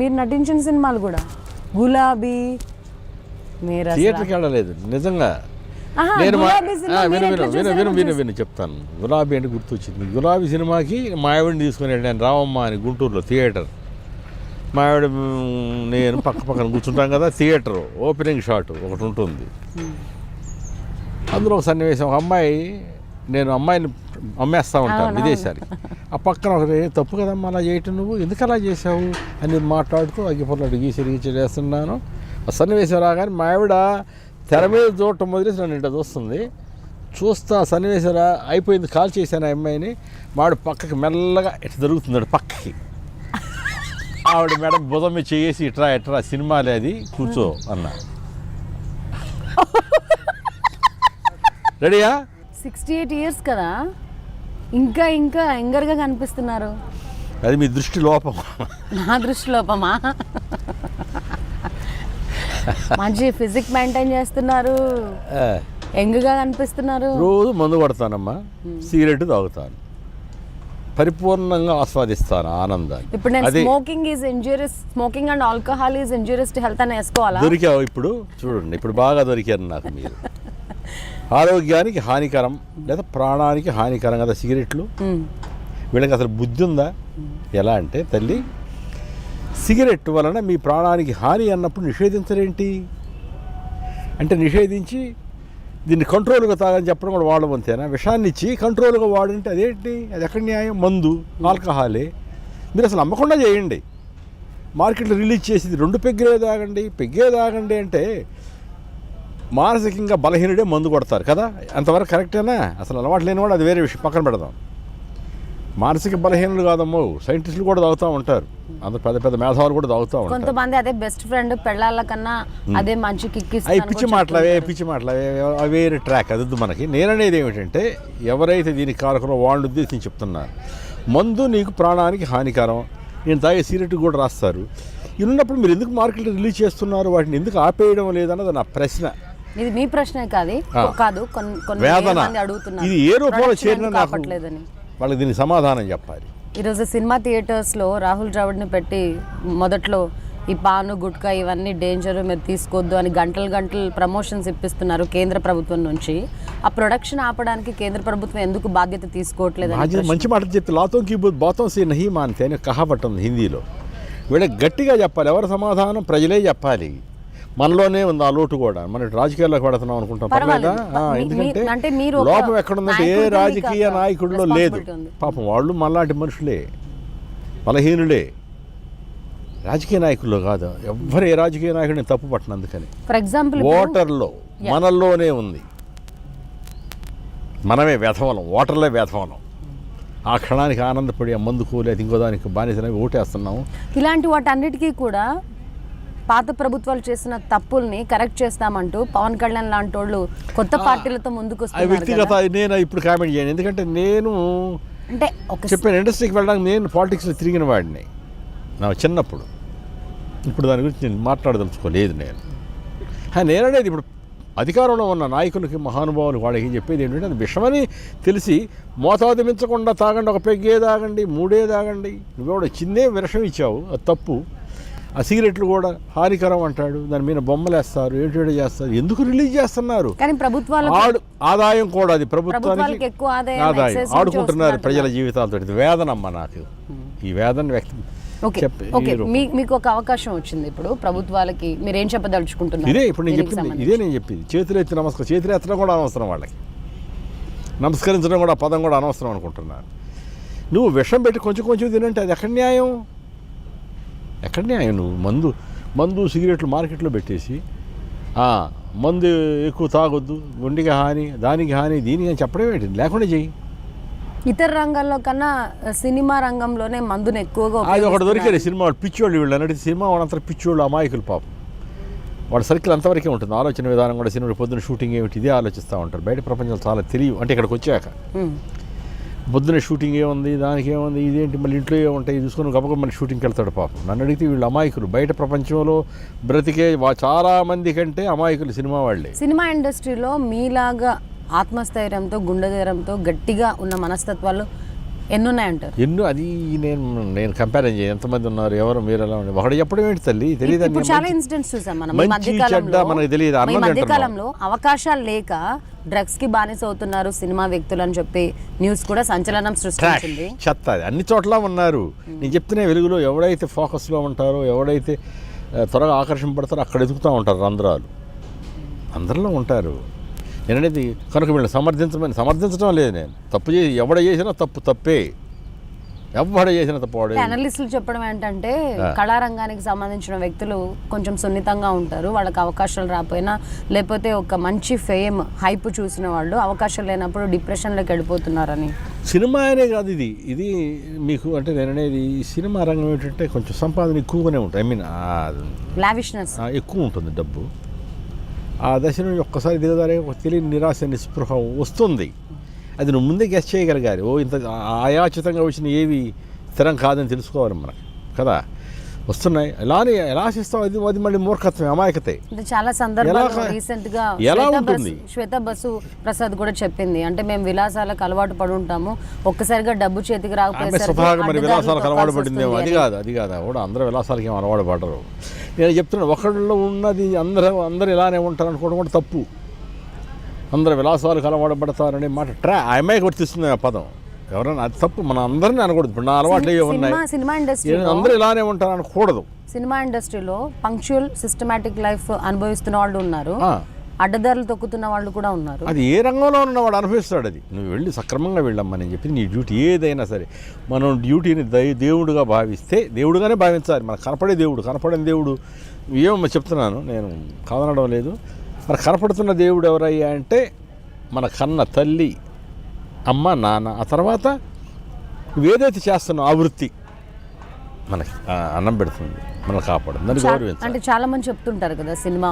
మీరు నటించిన సినిమాలు కూడా గులాబీ, మీరు థియేటర్కి వెళ్ళలేదు నిజంగా. నేను విను చెప్తాను. గులాబీ అంటే గుర్తొచ్చింది. గులాబీ సినిమాకి మా ఆవిడని తీసుకుని వెళ్ళాను, రావమ్మ అని, గుంటూరులో థియేటర్. మా ఆవిడ నేను పక్కన కూర్చుంటాం కదా, థియేటర్ ఓపెనింగ్ షాట్ ఒకటి ఉంటుంది. అందులో ఒక సన్నివేశం, ఒక అమ్మాయి, నేను అమ్మాయిని అమ్మేస్తూ ఉంటాను విదేశానికి. ఆ పక్కన ఒకటి, తప్పు కదమ్మా అలా చేయటం, నువ్వు ఎందుకు అలా చేసావు అని మాట్లాడుతూ అగ్గిపొట్లాడు గీసి చేస్తున్నాను. ఆ సన్నివేశం రాగానే మా ఆవిడ తెర మీద చూడటం మొదలేసి నన్ను ఇంట చూస్తుంది. చూస్తా సన్నివేశం అయిపోయింది, కాల్ చేశాను ఆ అమ్మాయిని. మావిడ పక్కకి మెల్లగా ఇట్లా జరుగుతున్నాడు పక్కకి. ఆవిడ మేడం బుధం మీద చేసి ఇట్రా సినిమాలే అది, కూర్చో అన్నా. రెడీయా? 68 years కదా, ఇంకా యంగర్గా కనిపిస్తున్నారు. అది మీ దృష్టి లోపం. నా దృష్టి లోపమా? మంచి ఫిజిక్ మెయింటైన్ చేస్తున్నారు, యంగ్గా కనిపిస్తున్నారు. రోజు మందు పడతానమ్మా, సిగరెట్ తాగుతాను, పరిపూర్ణంగా ఆస్వాదిస్తాను ఆనందాన్ని. ఇప్పుడు నేను smoking and alcohol is injurious to health అని వేసుకోవాలా? దొరికావు ఇప్పుడు, చూడండి ఇప్పుడు బాగా దొరికారు నాకు మీరు. ఆరోగ్యానికి హానికరం లేదా ప్రాణానికి హానికరం కదా సిగరెట్లు. వీళ్ళకి అసలు బుద్ధి ఉందా? ఎలా అంటే తల్లి, సిగరెట్ వలన మీ ప్రాణానికి హాని అన్నప్పుడు నిషేధించరేంటి? అంటే నిషేధించి దీన్ని కంట్రోల్గా తాగని చెప్పడం కూడా వాడడం అంతేనా? విషాన్ని ఇచ్చి కంట్రోల్గా వాడంటే అదేంటి? అది ఎక్కడ న్యాయం? మందు, ఆల్కహాలే. మీరు అసలు అమ్మకుండా చేయండి, మార్కెట్లో రిలీజ్ చేసేది 2 పెగ్గే తాగండి అంటే మానసికంగా బలహీనుడే మందు కొడతారు కదా, అంతవరకు కరెక్టేనా? అసలు అలవాటు లేని వాడు అది వేరే విషయం, పక్కన పెడదాం. మానసిక బలహీనులు కాదమ్మో, సైంటిస్టులు కూడా తాగుతూ ఉంటారు, అందరు పెద్ద పెద్ద మేధావులు కూడా తాగుతూ ఉంటారు. కొంతమంది అదే బెస్ట్ ఫ్రెండ్ పెళ్ళాల కన్నా అదే మంచి అవి పిచ్చి మాటలవే వేరే ట్రాక్, అది మనకి. నేననేది ఏమిటంటే ఎవరైతే దీనికి కారకులో వాళ్ళని ఉద్దేశించి చెప్తున్నారు. మందు నీకు ప్రాణానికి హానికరం, నేను తాగే సిగరెట్ కూడా రాస్తారు. ఉన్నప్పుడు మీరు ఎందుకు మార్కెట్లో రిలీజ్ చేస్తున్నారు? వాటిని ఎందుకు ఆపేయడం లేదన్నది నా ప్రశ్న. ఇది మీ ప్రశ్నే కాదు, వేదన. అడుగుతున్నారు ఇది ఏ రూపంలో చేరినా నాకు వాళ్ళకి దీనికి సమాధానం చెప్పాలి. ఈరోజు సినిమా థియేటర్స్లో రాహుల్ ద్రావిడ్ని పెట్టి మొదట్లో ఈ పాను గుట్కా ఇవన్నీ డేంజర్, మీరు తీసుకోవద్దు అని గంటలు ప్రమోషన్స్ ఇప్పిస్తున్నారు కేంద్ర ప్రభుత్వం నుంచి. ఆ ప్రొడక్షన్ ఆపడానికి కేంద్ర ప్రభుత్వం ఎందుకు బాధ్యత తీసుకోవట్లేదు? మంచి మాటలు చెప్తే లాతో కీ బాతం సే నహీ మాన్తే అని కహావట్ ఉంది హిందీలో. వీళ్ళకి గట్టిగా చెప్పాలి. ఎవరి సమాధానం? ప్రజలే చెప్పాలి. మనలోనే ఉంది ఆ లోటు కూడా. మనం రాజకీయాల్లోకి పెడుతున్నాం అనుకుంటాం, పర్లేదా? ఎందుకంటే లోపం ఎక్కడుందంటే ఏ రాజకీయ నాయకుడిలో లేదు. పాపం వాళ్ళు మనలాంటి మనుషులే, బలహీనులే, రాజకీయ నాయకుల్లో కాదు. ఎవ్వరు ఏ రాజకీయ నాయకుడిని తప్పు పట్టను. అందుకని ఫర్ ఎగ్జాంపుల్ ఓటర్లో మనల్లోనే ఉంది. మనమే వేధవలం, ఓటర్లే వేధవలం. ఆ క్షణానికి ఆనందపడి ఆ మందుకు లేదా ఇంకో దానికి బానిసనవి ఓటేస్తున్నాము. ఇలాంటి వాటన్నిటికీ కూడా పాత ప్రభుత్వాలు చేసిన తప్పుల్ని కరెక్ట్ చేస్తామంటూ పవన్ కళ్యాణ్ లాంటి వాళ్ళు కొత్త పార్టీలతో ముందుకు వ్యక్తిగత నేను ఇప్పుడు కామెంట్ చేయను, ఎందుకంటే నేను అంటే చెప్పాను ఇండస్ట్రీకి వెళ్ళడానికి. నేను పాలిటిక్స్లో తిరిగిన వాడిని నా చిన్నప్పుడు. ఇప్పుడు దాని గురించి నేను మాట్లాడదలుచుకోలేదు. నేననేది ఇప్పుడు అధికారంలో ఉన్న నాయకులకి, మహానుభావులు వాళ్ళకి చెప్పేది ఏంటంటే అది విషమని తెలిసి మోతాదు మించకుండా తాగండి, 1 పెగ్గే తాగండి, 3 తాగండి. నువ్వెవడ చిన్నే విషం ఇచ్చావు, అది తప్పు. ఆ సిగరెట్లు కూడా హానికరం అంటాడు, దాని మీద బొమ్మలు వేస్తారు, ఏంటో చేస్తారు. ఎందుకు రిలీజ్ చేస్తున్నారు? కానీ ప్రభుత్వాలు ఆదాయం కూడా అది ప్రభుత్వానికి ఎక్కువ ఆదాయం. ఆడుకుంటున్నారు ప్రజల జీవితాలతో. వేదనమ్మ నాకు ఈ వేదన వ్యక్తి. మీకు ఒక అవకాశం వచ్చింది ఇప్పుడు ప్రభుత్వాలకి, మీరేం చెప్పదలుచుకుంటున్నారు? ఇదే ఇప్పుడు నేను చెప్పింది, ఇదే నేను చెప్పింది. చేతులు ఎత్తి నమస్కారం, చేతులు ఎత్తడం కూడా అనవసరం, వాళ్ళకి నమస్కరించడం కూడా పదం కూడా అనవసరం అనుకుంటున్నారు. నువ్వు విషం పెట్టి కొంచెం తినంటే అది ఎక్కడ న్యాయం? ఎక్కడ న్యాయం? నువ్వు మందు సిగరెట్లు మార్కెట్లో పెట్టేసి మందు ఎక్కువ తాగొద్దు, గుండెకి హాని, దానికి హాని, దీనికి అని చెప్పడం ఏంటి? లేకుండా చెయ్యి. ఇతర రంగాల్లో కన్నా సినిమా రంగంలోనే మందుని ఎక్కువగా అది ఒకటి దొరికారు సినిమా వాళ్ళు. పిచ్చోళ్ళు వీళ్ళు అన్నట్టు సినిమా వాళ్ళంతా పిచ్చోళ్ళు, అమాయకులు పాపం. వాళ్ళ సర్కిల్ అంతవరకే ఉంటుంది. ఆలోచన విధానం కూడా సినిమా పొద్దున్న షూటింగ్ ఏమిటి ఇదే ఆలోచిస్తూ ఉంటారు. బయట ప్రపంచం చాలా తెలియదు. అంటే ఇక్కడికి వచ్చాక పొద్దున్న షూటింగ్ ఏముంది, దానికి ఏముంది, ఇదేంటి, మళ్ళీ ఇంట్లో ఏముంటాయి చూసుకొని గబగబ మళ్ళీ షూటింగ్కి వెళ్తాడు పాపం. నన్ను అడిగితే వీళ్ళు అమాయకులు. బయట ప్రపంచంలో బ్రతికే చాలా మంది కంటే అమాయకులు సినిమా వాళ్ళే. సినిమా ఇండస్ట్రీలో మీలాగా ఆత్మస్థైర్యంతో, గుండెధైర్యంతో గట్టిగా ఉన్న మనస్తత్వాలు ఎన్నున్నాయంటారు? అది నేను కంపారిజన్ చేయ ఎంతమంది ఉన్నారు, ఎవరు, మీరు ఎలా ఉండే ఒకటి చెప్పడం ఏంటి తల్లి? తెలియదు. చాలా ఇన్సిడెంట్స్ చూసాం మనం మధ్యకాలంలో. అవకాశాలు లేక డ్రగ్స్ కి బానిస అవుతున్నారు సినిమా వ్యక్తులు అని చెప్పి న్యూస్ కూడా సంచలనం సృష్టించింది. చెత్త అది అన్ని చోట్ల ఉన్నారు. నేను చెప్తున్నా, వెలుగులో ఎవడైతే ఫోకస్లో ఉంటారో, ఎవడైతే త్వరగా ఆకర్షింపడతారో అక్కడ ఎదుగుతూ ఉంటారు రంధ్రాలు. అందరిలో ఉంటారు. నేననేది కనుక వీళ్ళని సమర్థించడం లేదు. నేను తప్పు చేసి ఎవడ చేసినా తప్పే, ఎవడ చేసిన తప్పు. అనలిస్టులు చెప్పడం ఏంటంటే కళారంగానికి సంబంధించిన వ్యక్తులు కొంచెం సున్నితంగా ఉంటారు, వాళ్ళకి అవకాశాలు రాకపోయినా, లేకపోతే ఒక మంచి ఫేమ్ హైప్ చూసిన వాళ్ళు అవకాశం లేనప్పుడు డిప్రెషన్లోకి వెళ్ళిపోతున్నారని. సినిమా అనే కాదు, ఇది మీకు అంటే నేననేది సినిమా రంగం ఏంటంటే కొంచెం సంపాదన ఎక్కువగానే ఉంటుంది. లావిష్నెస్ ఎక్కువ ఉంటుంది, డబ్బు. ఆ దశ నుంచి ఒక్కసారి దిగదారే తెలియని నిరాశ, నిస్పృహ వస్తుంది. అది నువ్వు ముందే గెస్ చేయగలగాలి. ఇంత ఆయాచితంగా వచ్చిన ఏవి స్థిరం కాదని తెలుసుకోవాలి మనకి కదా. వస్తున్నాయి అలానే ఎలా ఆశిస్తావు, అది మళ్ళీ మూర్ఖత్వం, అమాయకతే. చాలా సందర్భాల్లో రీసెంట్ గా ఎలా ఉంటుంది? శ్వేత బసు ప్రసాద్ కూడా చెప్పింది, అంటే మేము విలాసాలకు అలవాటు పడి ఉంటాము, ఒక్కసారిగా డబ్బు చేతికి రాకపోతే మరి విలాసాలకు అలవాటు పడిందేమో. అది కాదు కూడా అందరూ విలాసాలకి ఏం అలవాటు పడరు. నేను చెప్తున్నాను, ఒకళ్ళలో ఉన్నది అందరూ ఇలానే ఉంటారు అనుకోవడం కూడా తప్పు. అందరూ విలాసాలకు అలవాటు పడతారనే మాట అమ్మాయికి వర్తిస్తుంది ఆ పదం. ఎవరైనా అది తప్పు, మన అందరినీ అనకూడదు. ఇప్పుడు నా అలవాట్లు ఏవి ఉన్నాయి, సినిమా ఇండస్ట్రీలో అందరూ ఇలానే ఉంటారు అనకూడదు. సినిమా ఇండస్ట్రీలో పంక్చువల్ సిస్టమాటిక్ లైఫ్ అనుభవిస్తున్న వాళ్ళు ఉన్నారు, అడ్డదారులు తొక్కుతున్న వాళ్ళు కూడా ఉన్నారు. అది ఏ రంగంలో ఉన్నవాడు అనుభవిస్తాడు. అది నువ్వు వెళ్ళి సక్రమంగా వెళ్ళమ్మా నేను చెప్పి, నీ డ్యూటీ ఏదైనా సరే మనం డ్యూటీని దేవుడుగా భావిస్తే, దేవుడుగానే భావించాలి. మనకు కనపడే దేవుడు, కనపడని దేవుడు ఏమో చెప్తున్నాను నేను, కాదనడం లేదు. మరి కనపడుతున్న దేవుడు ఎవరయ్యా అంటే మన కన్న తల్లి, అమ్మ, నాన్న. ఆ తర్వాత నువ్వేదైతే చేస్తున్నావు ఆ వృత్తి మనకి అన్నం పెడుతుంది, మనల్ని కాపాడుతుంది, దాన్ని గౌరవించాలి. అంటే చాలా మంది చెప్తుంటారు కదా, సినిమా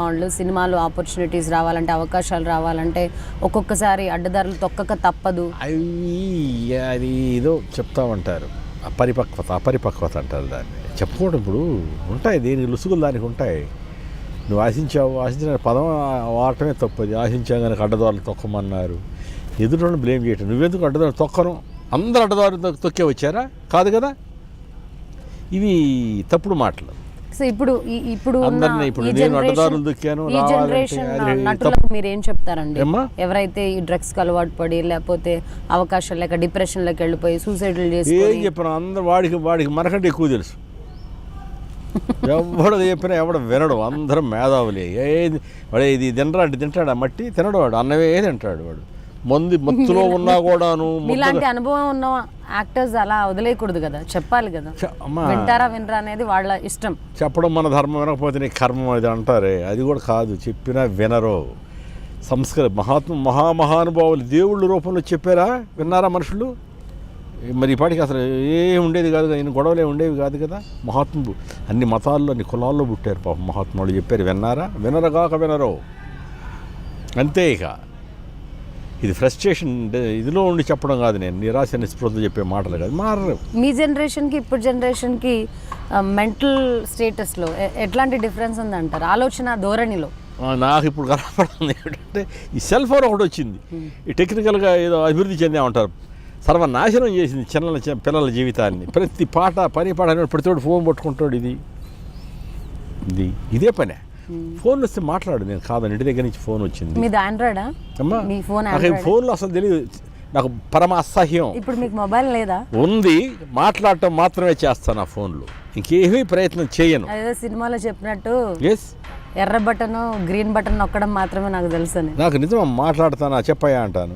వాళ్ళు ఆపర్చునిటీస్ రావాలంటే, అవకాశాలు రావాలంటే ఒక్కొక్కసారి అడ్డదారులు తొక్కక తప్పదు. అది ఏదో చెప్తా ఉంటారు, అపరిపక్వత అంటారు దాన్ని. చెప్పుకోవడం ఇప్పుడు ఉంటాయి, దీనికి లుసుగులు దానికి ఉంటాయి. నువ్వు ఆశించిన పదం వాడటమే తప్పది. ఆశించావు కనుక అడ్డదారులు తొక్కమన్నారు, ఎదుటి బ్లేమ్ చేయటం. నువ్వెందుకు అడ్డదారులు తొక్కను? అందరు అడ్డదారులు తొక్కే వచ్చారా? కాదు కదా. ఇవి తప్పుడు మాటలు. సో ఇప్పుడు అందరినీ ఇప్పుడు నేను అడ్డదారులు దొక్కాను ఈ జనరేషన్ నటులకు మీరు ఏం చెప్తారండి? ఎవరైతే ఈ డ్రగ్స్ కి అలవాటు పడి, లేకపోతే అవకాశాలు లేక డిప్రెషన్లోకి వెళ్ళిపోయి సూసైడ్లు చేసి, ఏం చెప్పినా అందరూ వాడికి మనకంటే ఎక్కువ తెలుసు. ఎవడు చెప్పినా ఎవడు వినడు, అందరం మేధావులే. వాడు ఇది తింటాడా మట్టి తినడు, వాడు అన్నవే తింటాడు. వాడు మత్తులో ఉన్నా కూడాను. ఇలాంటి అనుభవం ఉన్న యాక్టర్స్ అలా వదిలేయకూడదు కదా, చెప్పాలి కదా. వింటారా వినరా అనేది వాళ్ళ ఇష్టం. చెప్పడం మన ధర్మం, వినకపోతే నీ కర్మం అది అంటారే, అది కూడా కాదు. చెప్పినా వినరు. మహామహానుభావులు దేవుళ్ళ రూపంలో చెప్పారా, విన్నారా మనుషులు? మరి ఇప్పటికి అసలు ఏం ఉండేది కాదు, ఈయన గొడవలే ఉండేవి కాదు కదా. మహాత్ముడు అన్ని మతాల్లో అన్ని కులాల్లో పుట్టారు పాపం మహాత్ముడు. చెప్పారు, విన్నారా? వినరగాక వినరు అంతే. ఇక ఇది ఫ్రస్ట్రేషన్ ఇదిలో ఉండి చెప్పడం కాదు, నేను నిరాశ నిస్పృహతో చెప్పే మాటలు కాదు. మారరు. మీ జనరేషన్కి ఇప్పుడు జనరేషన్కి మెంటల్ స్టేటస్లో ఎట్లాంటి డిఫరెన్స్ ఉందంటారు, ఆలోచన ధోరణిలో? నాకు ఇప్పుడు కనపడుతుంది ఏంటంటే, ఈ సెల్ ఫోన్ ఒకటి వచ్చింది, ఈ టెక్నికల్గా ఏదో అభివృద్ధి చెందామంటారు, సర్వనాశనం చేసింది పిల్లల జీవితాన్ని. ప్రతి పని పాట ప్రతివాడు ఫోన్ పట్టుకుంటాడు. ఇదే పనే. ఫోన్ వస్తే మాట్లాడు, నేను కాదని ఇంటి దగ్గర నుంచి ఫోన్ వచ్చింది. మీది ఆండ్రాయిడా? నాకు ఫోన్లో అసలు తెలియదు, నాకు పరమ అసహ్యం. ఇప్పుడు మీకు మొబైల్ లేదా? ఉంది, మాట్లాడటం మాత్రమే చేస్తాను ఆ ఫోన్లో, ఇంకేమీ ప్రయత్నం చేయను. అదే సినిమాలో చెప్పినట్టు ఎర్ర బటన్ గ్రీన్ బటన్ నొక్కడం మాత్రమే నాకు తెలుసు. నాకు నిజం మాట్లాడతాను, చెప్పాయా అంటాను.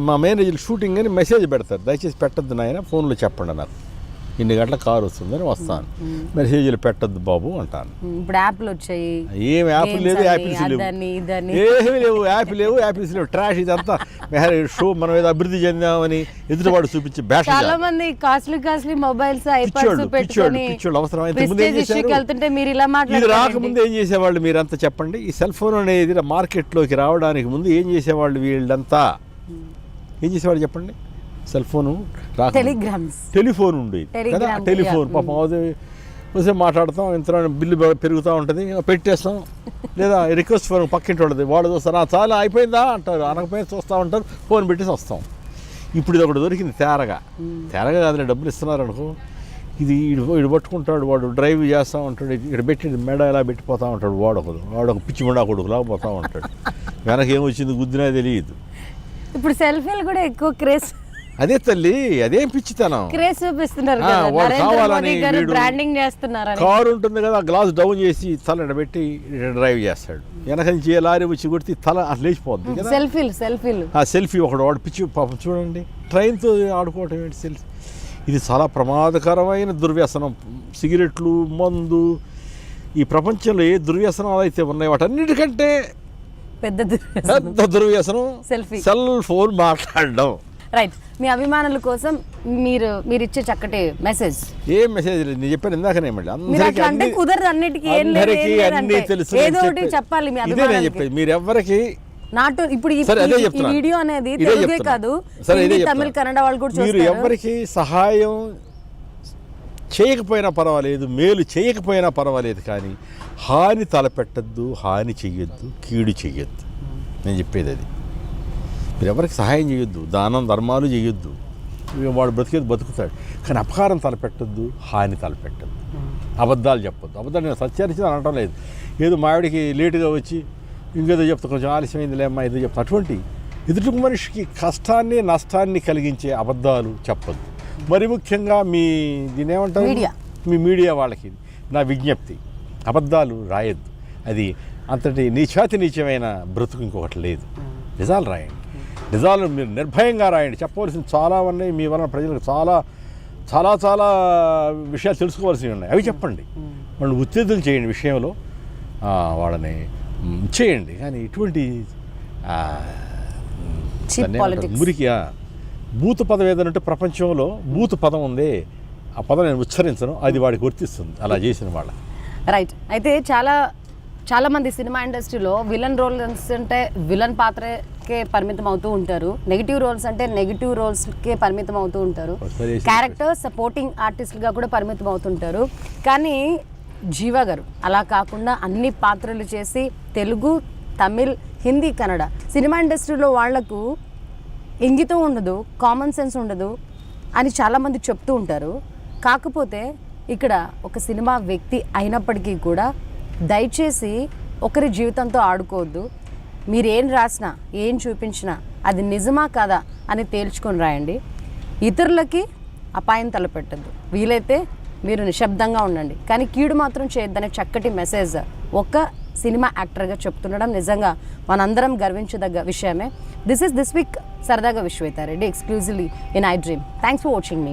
మా మేనేజర్ షూటింగ్ అని మెసేజ్ పెడతారు, దయచేసి పెట్టద్దు నాయన, ఫోన్లో చెప్పండి నాకు ఇన్ని గంటల కారు వస్తుందని వస్తాను, మెసేజ్లు పెట్టద్దు బాబు అంటాను. ఇప్పుడు యాప్లు వచ్చాయి, ఏం యాప్లు లేదు, యాపిల్స్ లేవు, ఏమీ లేవు, యాపిల్స్ లేవు, ట్రాష్. ఇదంతా షో మనం ఏదో అభివృద్ధి చెందామని ఎదుటివాడు చూపించి బ్యాష్. చాలా మంది కాస్ట్లీ మొబైల్స్ పిచ్చోళ్ళు అవసరమైతే ఇది రాకముందు ఏం చేసేవాళ్ళు మీరంతా చెప్పండి? ఈ సెల్ ఫోన్ అనేది మార్కెట్లోకి రావడానికి ముందు ఏం చేసేవాళ్ళు వీళ్ళంతా? ఏం చేసేవాళ్ళు చెప్పండి? సెల్ ఫోను టెలిఫోన్ ఉండేది కదా, టెలిఫోన్ పాపం వస్తే మాట్లాడతాం, ఇంత బిల్లు పెరుగుతూ ఉంటుంది, పెట్టేస్తాం. లేదా రిక్వెస్ట్ ఫోన్ పక్కింటి వాళ్ళది, వాళ్ళు చూస్తారు, చాలా అయిపోయిందా అంటారు, అనకపోయినా చూస్తూ ఉంటారు, ఫోన్ పెట్టేసి వస్తాం. ఇప్పుడు ఇది ఒకటి దొరికింది తేరగా కాదులే, డబ్బులు ఇస్తున్నారు అనుకో, ఇది ఇడు పట్టుకుంటాడు, వాడు డ్రైవ్ చేస్తూ ఉంటాడు, ఇక్కడ పెట్టి మెడ ఎలా పెట్టిపోతూ ఉంటాడు, వాడు ఒక పిచ్చి ముండా కొడుకులా పోతూ ఉంటాడు, వెనక ఏమొచ్చింది గుద్దినా తెలియదు. ఇప్పుడు సెల్ఫీలు కూడా ఎక్కువ క్రేజ్. అదే తల్లి, అదేం పిచ్చితనం, క్రేజ్ చూపిస్తున్నారు, బ్రాండింగ్ చేస్తున్నారు. కారు ఉంటుంది కదా, గ్లాస్ డౌన్ చేసి తల పెట్టి డ్రైవ్ చేస్తాడు, వెనక నుంచి లారీ వచ్చి కొడితే తల అట్లా లేచిపోద్ది కదా. సెల్ఫీ ఒకడు వాడు పిచ్చి పాపం. చూడండి, ట్రైన్తో ఆడుకోవటం ఏంటి సెల్ఫీ? ఇది చాలా ప్రమాదకరమైన దుర్వ్యసనం. సిగరెట్లు, మందు, ఈ ప్రపంచంలో ఏ దుర్వ్యసనాలు అయితే ఉన్నాయో వాటన్నిటికంటే పెద్ద దుర్వ్యసనం సెల్ ఫోన్ మాట్లాడడం. రైట్. మీ అభిమానుల కోసం మీరు ఇచ్చే చక్కటి మెసేజ్. ఏ మెసేజ్ లేదు, నేను చెప్పాను ఇందాకనే, మళ్ళీ అందరికీ కుదరదు, అన్నిటికీ అన్నీ తెలుసు, ఏదో ఒకటి చెప్పాలి. మీరు ఎవరికి నాటు ఇప్పుడు ఈ వీడియో అనేది తెలుగే కాదు, తమిళ, కన్నడ వాళ్ళు కూడా చూస్తారు. మీరు ఎవరికి సహాయం చేయకపోయినా పర్వాలేదు, మేలు చేయకపోయినా పర్వాలేదు, కానీ హాని తలపెట్టద్దు, హాని చెయ్యొద్దు, కీడు చెయ్యొద్దు. నేను చెప్పేది అది. మీరు ఎవరికి సహాయం చేయొద్దు, దానం ధర్మాలు చేయొద్దు, వాడు బ్రతికేది బతుకుతాడు, కానీ అపకారం తలపెట్టద్దు, హాని తలపెట్టద్దు, అబద్ధాలు చెప్పొద్దు. అబద్ధాలు నేను సత్యానికి అనటం లేదు, ఏదో మావిడికి లేటుగా వచ్చి ఇంకేదో చెప్తా, కొంచెం ఆలస్యమైంది లేమ్మా ఏదో చెప్తా, అటువంటి ఎదుటి మనిషికి కష్టాన్ని నష్టాన్ని కలిగించే అబద్ధాలు చెప్పద్దు. మరి ముఖ్యంగా దీని ఏమంటారు, మీ మీడియా వాళ్ళకి నా విజ్ఞప్తి, అబద్ధాలు రాయొద్దు. అది అంతటి నీచమైన బ్రతుకు ఇంకొకటి లేదు. నిజాలు రాయండి, నిజాలు మీరు నిర్భయంగా రాయండి. చెప్పవలసిన చాలా ఉన్నాయి, మీ వలన ప్రజలకు చాలా చాలా చాలా విషయాలు తెలుసుకోవాల్సినవి ఉన్నాయి, అవి చెప్పండి. వాళ్ళు ఉత్తేజం చేయండి విషయంలో, వాళ్ళని చేయండి. కానీ ఇటువంటి మురికి బూతు పదం ఏదంటే, ప్రపంచంలో బూతు పదం ఉంది, ఆ పదం నేను ఉచ్చరించను, అది వాడికి వర్తిస్తుంది అలా చేసిన వాళ్ళ. రైట్. అయితే చాలా మంది సినిమా ఇండస్ట్రీలో విలన్ రోల్స్ అంటే విలన్ పాత్రకే పరిమితం అవుతూ ఉంటారు, నెగిటివ్ రోల్స్ అంటే నెగిటివ్ రోల్స్కే పరిమితం అవుతూ ఉంటారు, క్యారెక్టర్ సపోర్టింగ్ ఆర్టిస్ట్గా కూడా పరిమితం అవుతుంటారు. కానీ జీవా గారు అలా కాకుండా అన్ని పాత్రలు చేసి తెలుగు, తమిళ్, హిందీ, కన్నడ సినిమా ఇండస్ట్రీలో వాళ్లకు ఇంగితం ఉండదు, కామన్ సెన్స్ ఉండదు అని చాలామంది చెప్తూ ఉంటారు. కాకపోతే ఇక్కడ ఒక సినిమా వ్యక్తి అయినప్పటికీ కూడా దయచేసి ఒకరి జీవితంతో ఆడుకోవద్దు. మీరేం రాసినా ఏం చూపించినా అది నిజమా కాదా అని తేల్చుకొని రాయండి. ఇతరులకి అపాయం తలపెట్టద్దు, వీలైతే మీరు నిశ్శబ్దంగా ఉండండి, కానీ కీడు మాత్రం చేయొద్దనే చక్కటి మెసేజ్ ఒక సినిమా యాక్టర్గా చెప్తుండడం నిజంగా మనందరం గర్వించదగ్గ విషయమే. దిస్ వీక్ సరదాగా Vishwetha Reddy, exclusively in I dream. Thanks for watching me.